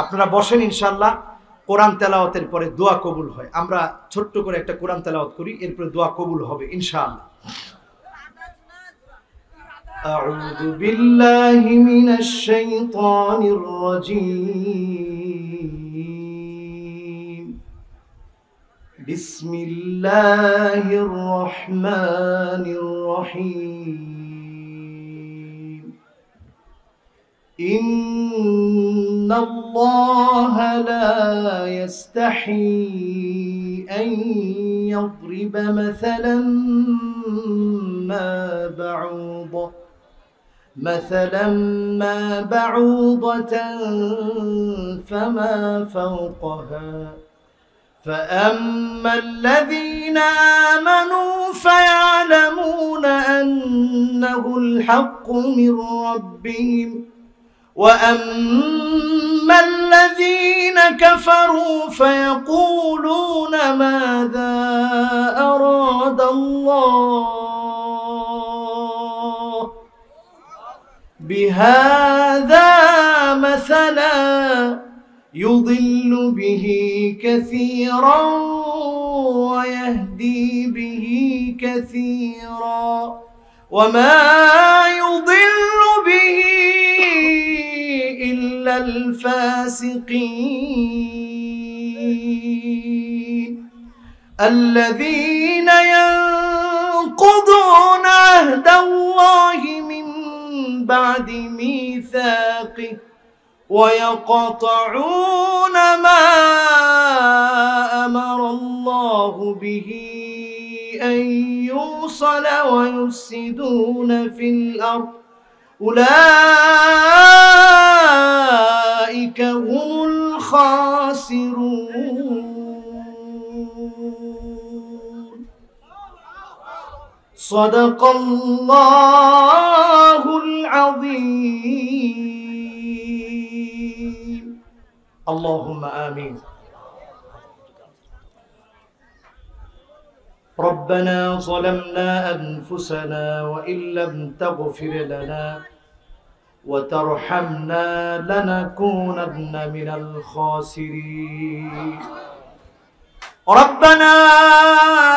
আপনারা বসেন, ইনশাআল্লাহ কোরআন তেলাওয়াতের পরে দোয়া কবুল হয়। আমরা ছোট্ট করে একটা কোরআন তেলাওয়াত করি, এরপরে দোয়া কবুল হবে ইনশাআল্লাহ। আউযু বিল্লাহি মিনাশ শাইতানির রাজীম। বিসমিল্লাহির রহমানির রহিম। إن الله لا يستحي أن يضرب مثلا ما بعوضة فما فوقها فأما الذين آمنوا فيعلمون أنه الحق من ربهم وأما الذين كفروا فيقولون ماذا أراد الله بهذا مثلا يضل به كثيرا ويهدي به كثيرا وما يضل به إلا الفاسقين الذين ينقضون عهد الله من بعد ميثاقه ويقطعون ما أمر الله به أن يوصل ويفسدون في الأرض أولئك هم الخاسرون صدق الله العظيم اللهم آمين ربنا ظلمنا أنفسنا وإن لم تغفر لنا وترحمنا لنكونن من الخاسرين ربنا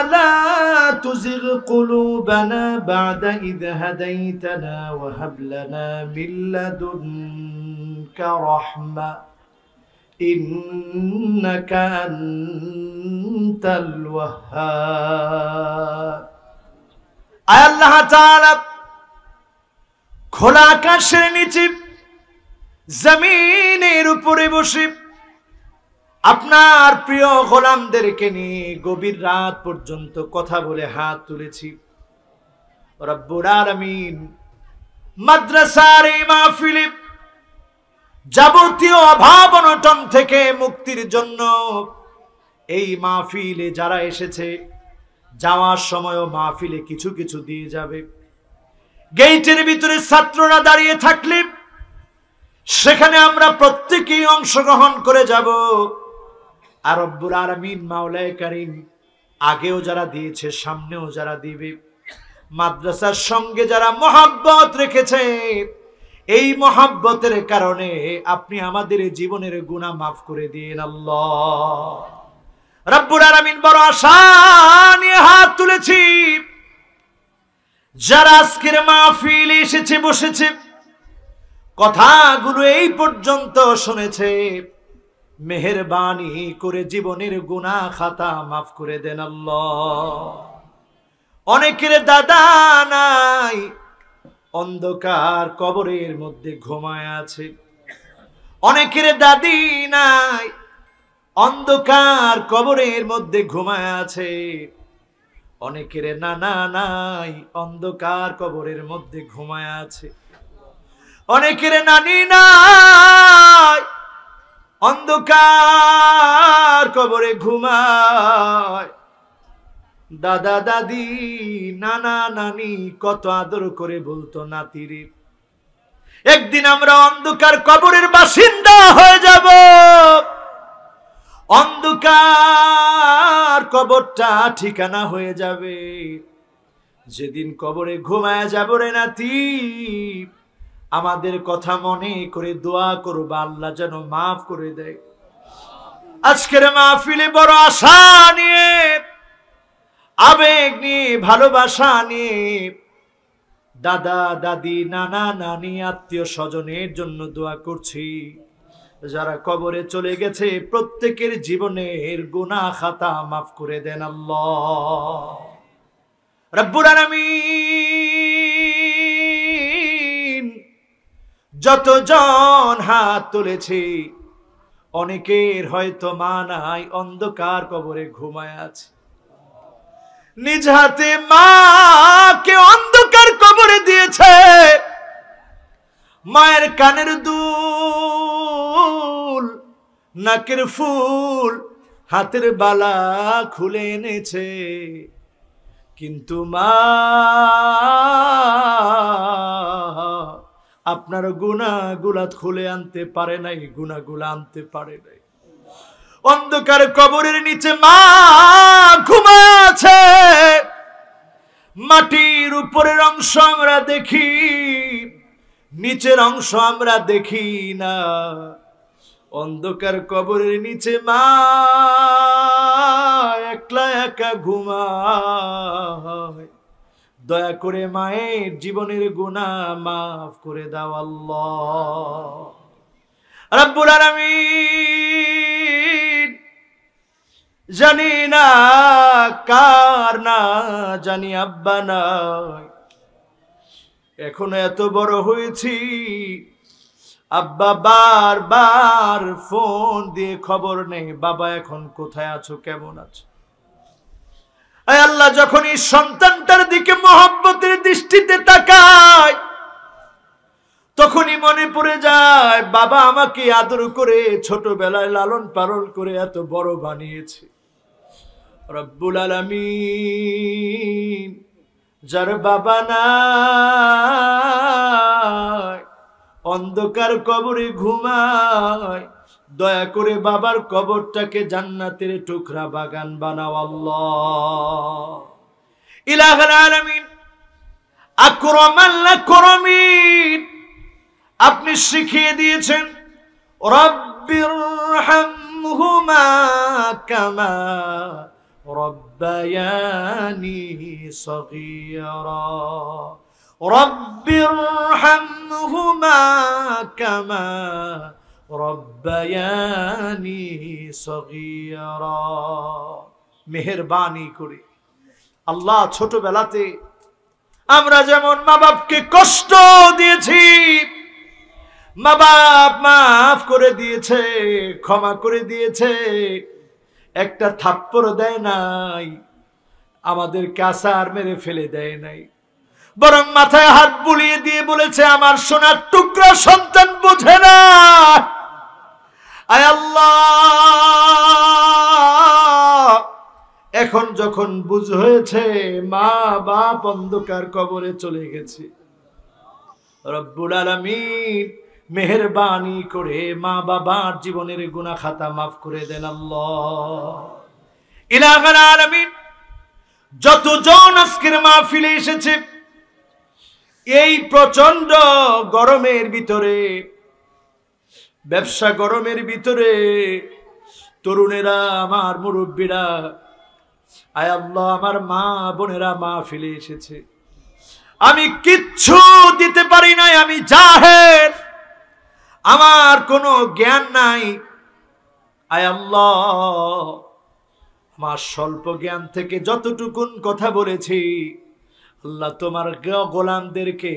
لا تزغ قلوبنا بعد إذ هديتنا وهب لنا من لدنك رحمة إنك أنت الوهاب আল্লাহ তাআলা খোলা আকাশের নিচে জমিনের উপরে বসে আপনার প্রিয় গোলামদেরকে নিয়ে গভীর রাত পর্যন্ত কথা বলে হাত তুলেছি রব্বুল আলামিন মাদ্রাসার এই মাহফিলে যাবতীয় অভাব অনটন থেকে মুক্তির জন্য এই মাহফিলে যারা এসেছে যাওয়ার সময়ও মাহফিলে কিছু কিছু দিয়ে যাবে গেটের ভিতরে ছাত্ররা দাঁড়িয়ে থাকলে সেখানে আমরা প্রত্যেকেই অংশগ্রহণ করে যাব আর রব্বুল আলামিন মাওলায়ে কারীম আগেও যারা দিয়েছে সামনেও যারা দিবে মাদ্রাসার সঙ্গে যারা মহব্বত রেখেছে এই মহব্বতের কারণে আপনি আমাদের জীবনের গুনাহ মাফ করে দিন আল্লাহ রব্বুল আলামিন বড় আশা নিয়ে হাত তুলেছি যারা আজকের মাহফিলে এসেছে বসেছে কথাগুলো এই পর্যন্ত শুনেছে মেহেরবানি করে জীবনের গুনাহ খাতা মাফ করে দেন আল্লাহ অনেকের দাদা নাই অন্ধকার কবরের মধ্যে ঘুমায় আছে অনেকের দাদি নাই অন্ধকার কবরের মধ্যে ঘুমায় আছে অনেকের নানা নাই অন্ধকার কবরের মধ্যে ঘুমায় আছে অনেকের নানি নাই অন্ধকার কবরে ঘুমায় দাদা দাদি নানা নানি কত আদর করে বলতো নাতিরে একদিন আমরা অন্ধকার কবরের বাসিন্দা হয়ে যাব অন্ধকার কবরটা ঠিকানা হয়ে যাবে যেদিন কবরে ঘুমায় যাব রে নাতি আমাদের কথা মনে করে দোয়া করব আল্লাহ যেন মাফ করে দেয় আজকের মাহফিলে বড় আশা নিয়ে আবেগ নিয়ে ভালোবাসা নিয়ে দাদা দাদি নানা নানি আত্মীয় স্বজনের জন্য দোয়া করছি যারা কবরে চলে গেছে প্রত্যেকের জীবনের গুনাহ খাতা মাফ করে দেন আল্লাহ রব্বুল আলামিন যতজন হাত তুলেছি অনেকের হয়তো মা নাই, অন্ধকার কবরে ঘুমায় আছে। নিজ হাতে মাকে অন্ধকার কবরে দিয়েছে। মায়ের কানের দুল, নাকের ফুল, হাতের বালা খুলে এনেছে, কিন্তু মা আপনার গুনাহগুলা খুলে আনতে পারে নাই, গুনাহগুলা আনতে পারে নাই। অন্ধকার কবরের নিচে মা ঘুমাচ্ছে। মাটির উপরের অংশ আমরা দেখি, নিচের অংশ আমরা দেখি না। অন্ধকার কবরের নিচে মা একলা একা ঘুমায়। দয়া করে মায়ের জীবনের গুনাহ মাফ করে দাও আল্লাহ রাব্বুল আলামিন। জানি না কার না জানি আব্বা নাই, এখনো এত বড় হয়েছি, আব্বা বারবার ফোন দিয়ে খবর নেই, বাবা এখন কোথায় আছো, কেমন আছো। আয় আল্লাহ, যখন এই সন্তানটার দিকে মহব্বতের দৃষ্টিতে তাকায়, তখনই মনে পড়ে যায় বাবা আমাকে আদর করে ছোটবেলায় লালন পালন করে এত বড় বানিয়েছে। রব্বুল আলামিন, যার বাবা নাই, অন্ধকার কবরে ঘুমায়, দয়া করে বাবার কবরটাকে জান্নাতের টুকরা বাগান বানাও আল্লাহ। ইলাহুল আলামিন, আকরামাল আকরামিন, আপনি শিখিয়ে দিয়েছেন রব্বিরহামহুমা কামা রব্বায়ানি সগীরা, রব্বিরহামহুমা কামা রব্বায়ানি সগীরা। মেহেরবানি করে আল্লাহ, ছোটবেলাতে আমরা যেমন মা বাপকে কষ্ট দিয়েছি, মা বাপ মাফ করে দিয়েছে, ক্ষমা করে দিয়েছে, একটা থাপ্পড় দেয় নাই, আমাদের কাসার মেরে ফেলে দেয় নাই, বরং মাথায় হাত বুলিয়ে দিয়ে বলেছে আমার সোনার টুকরা সন্তান বোঝে না। আয় আল্লাহ, এখন যখন বুঝ হয়েছে মা বাপ অন্ধকার কবরে চলে গেছে, রব্বুল আলামিন মেহেরবানি করে মা বাবার জীবনের গুনাহ খাতা মাফ করে দেন আল্লাহ। ইলাহুল আলামিন, যতজন আজকের মাহফিলে এসেছে, এই প্রচন্ড গরমের ভিতরে, ব্যবসা গরমের ভিতরে, তরুণেরা, আমার মুরব্বীরা, আয় আল্লাহ, আমার মা বোনেরা মাহফিলে এসেছে, আমি কিচ্ছু দিতে পারি নাই, আমি জাহেল, আমার কোনো জ্ঞান নাই। আয় আল্লাহ, আমার স্বল্প জ্ঞান থেকে যতটুকুন কথা বলেছি, আল্লাহ তোমার গোলামদেরকে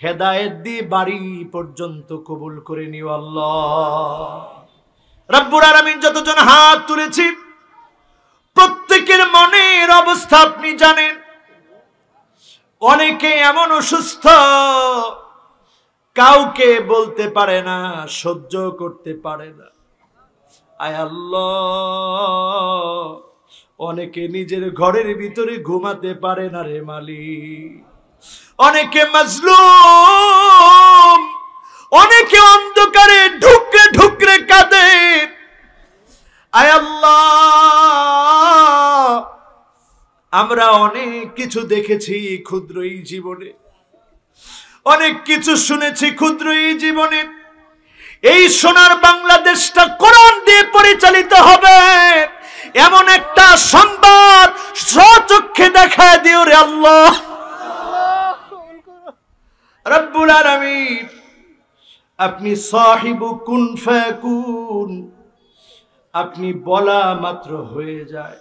হেদায়েত দিয়ে বাড়ি পর্যন্ত কবুল করে নিও আল্লাহ। রব্বুল আলামিন, যতজন হাত তুলেছি প্রত্যেকের মনের অবস্থা আপনি জানেন। অনেকে এমন অসুস্থ, কাউকে বলতে পারে না, সহ্য করতে পারে না। আয় আল্লাহ, অনেকে নিজের ঘরের ভিতরে ঘুমাতে পারে না রে মালিক, অনেকে মাজলুম, অনেকে অন্ধকারে ঢুকরে ঢুকরে কাঁদে। আয় আল্লাহ, আমরা অনেক কিছু দেখেছি ক্ষুদ্র এই জীবনে, অনেক কিছু শুনেছি ক্ষুদ্র এই জীবনে। এই সোনার বাংলাদেশটা কোরআন দিয়ে পরিচালিত হবে, এমন একটা সংবাদ স্বচক্ষে দেখায় দিও রে আল্লাহ। রব্বুল আলামিন, আপনি সাহিবু কুন ফায়াকুন, আপনি বলা মাত্র হয়ে যায়।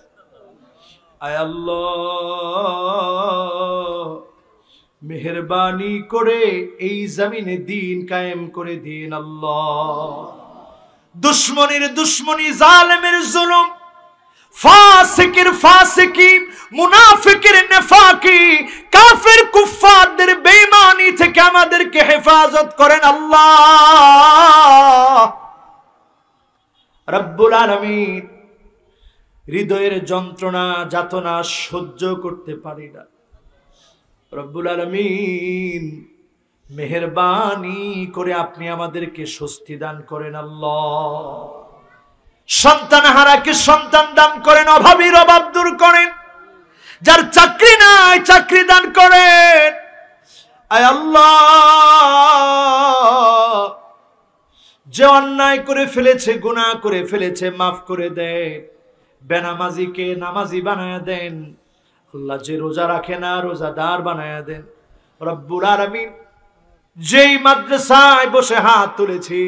আয় আল্লাহ, মেহেরবানি করে এই জমিনে দিন কায়েম করে দিন আল্লাহ। দুশ্মনের দুশ্মনী, জালেমের জুলুম, ফাসিকের ফাসিকি, মুনাফিকের নেফাকি, কাফের কুফফারদের বেঈমানি থেকে আমাদেরকে হেফাজত করেন আল্লাহ রব্বুল আলামিন। হৃদয়ের যন্ত্রণা যাতনা সহ্য করতে পারি না রব্বুল আলামিন, মেহেরবানি করে আপনি আমাদেরকে স্বস্তি দান করেন আল্লাহ। সন্তান হারাকে সন্তান দান করেন, অভাবীর অভাব দূর করেন, যার চাকরি নাই চাকরি দান করেন আয় আল্লাহ। যে অন্যায় করে ফেলেছে, গুনাহ করে ফেলেছে, মাফ করে দেন। বেনামাজিকে নামাজি বানায়া দেন আল্লাহ। যে রোজা রাখে না রোজাদার বানায়া দেন রব্বুল আলামিন। যেই মাদ্রাসায় বসে হাত তুলেছি,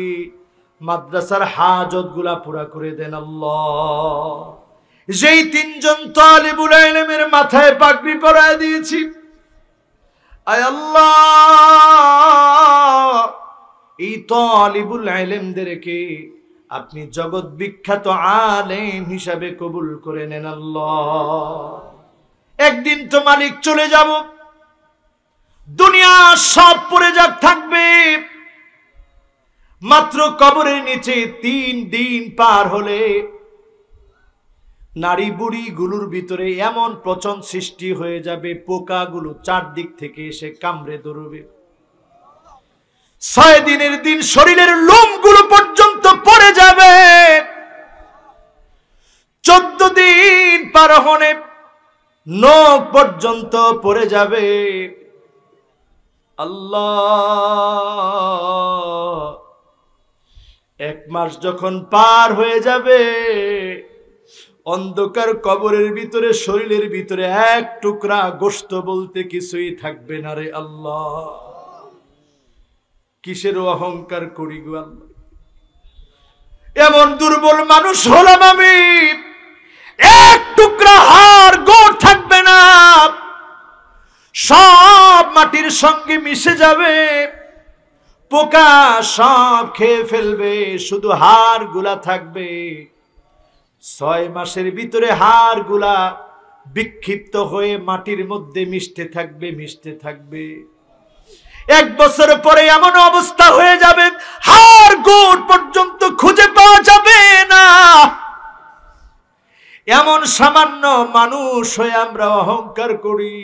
মাদ্রাসার হাজত গুলা পুরা করে দেন আল্লাহ। যেই তিনজন তালিবুল ইলমের মাথায় পাগড়ি পরায় দিয়েছি আয় আল্লাহ, এই তালিবুল ইলমদেরকে আপনি জগৎ বিখ্যাত আলেম হিসাবে কবুল করে নেন আল্লাহ। একদিন তো মালিক চলে যাব, দুনিয়া সব পড়ে যাক থাকবে, মাত্র কবরের নিচে 3 দিন পার হলে নারী বুড়ি গুলোর ভিতরে এমন পচন সৃষ্টি হয়ে যাবে, পোকাগুলো চারদিক থেকে এসে কামড়ে ধরবে। 6 দিনের দিন শরীরের লোমগুলো পর্যন্ত পড়ে যাবে। 14 দিন পার হলে নখ পর্যন্ত পড়ে যাবে। আল্লাহ, 1 মাস যখন পার হয়ে যাবে, অন্ধকার কবরের ভিতরে শরীরের ভিতরে এক টুকরা গোশত বলতে কিছুই থাকবে না রে আল্লাহ। কিসের অহংকার করি গো আল্লাহ, এমন দুর্বল মানুষ হলাম আমি। এক টুকরা হাড় গোড় থাকবে না, সব মাটির সঙ্গে মিশে যাবে, পোকা সব খেয়ে ফেলবে, শুধু হাড় গুলা থাকবে। 6 মাসের ভিতরে হাড় গুলা বিক্ষিপ্ত হয়ে মাটির মধ্যে মিশতে থাকবে, মিশতে থাকবে। 1 বছর পরে এমন অবস্থা হয়ে যাবে, হাড় গোড় পর্যন্ত খুঁজে পাওয়া যাবে না। এমন সামান্য মানুষ হয়ে আমরা অহংকার করি।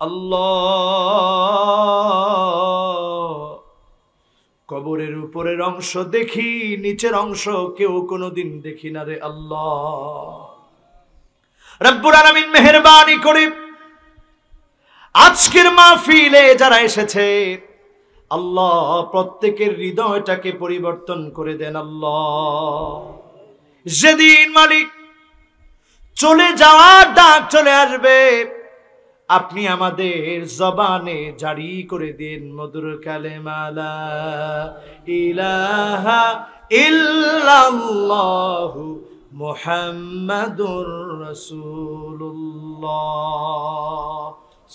আল্লাহ, কবরের উপরের অংশ দেখি, নিচের অংশ কেউ কোনোদিন দেখি না রে আল্লাহ। রব্বুল আলামিন মেহেরবানি করে আজকের মাহফিলে যারা এসেছে আল্লাহ, প্রত্যেকের হৃদয়টাকে পরিবর্তন করে দেন আল্লাহ। যেদিন মালিক চলে যাওয়ার ডাক চলে আসবে, আপনি আমাদের জবানে জারি করে দিন মধুর কালেমা লা ইলাহা ইল্লাল্লাহু মুহাম্মাদুর রাসূলুল্লাহ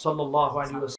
সাল্লাল্লাহু আলাইহি ওয়াসাল্লাম।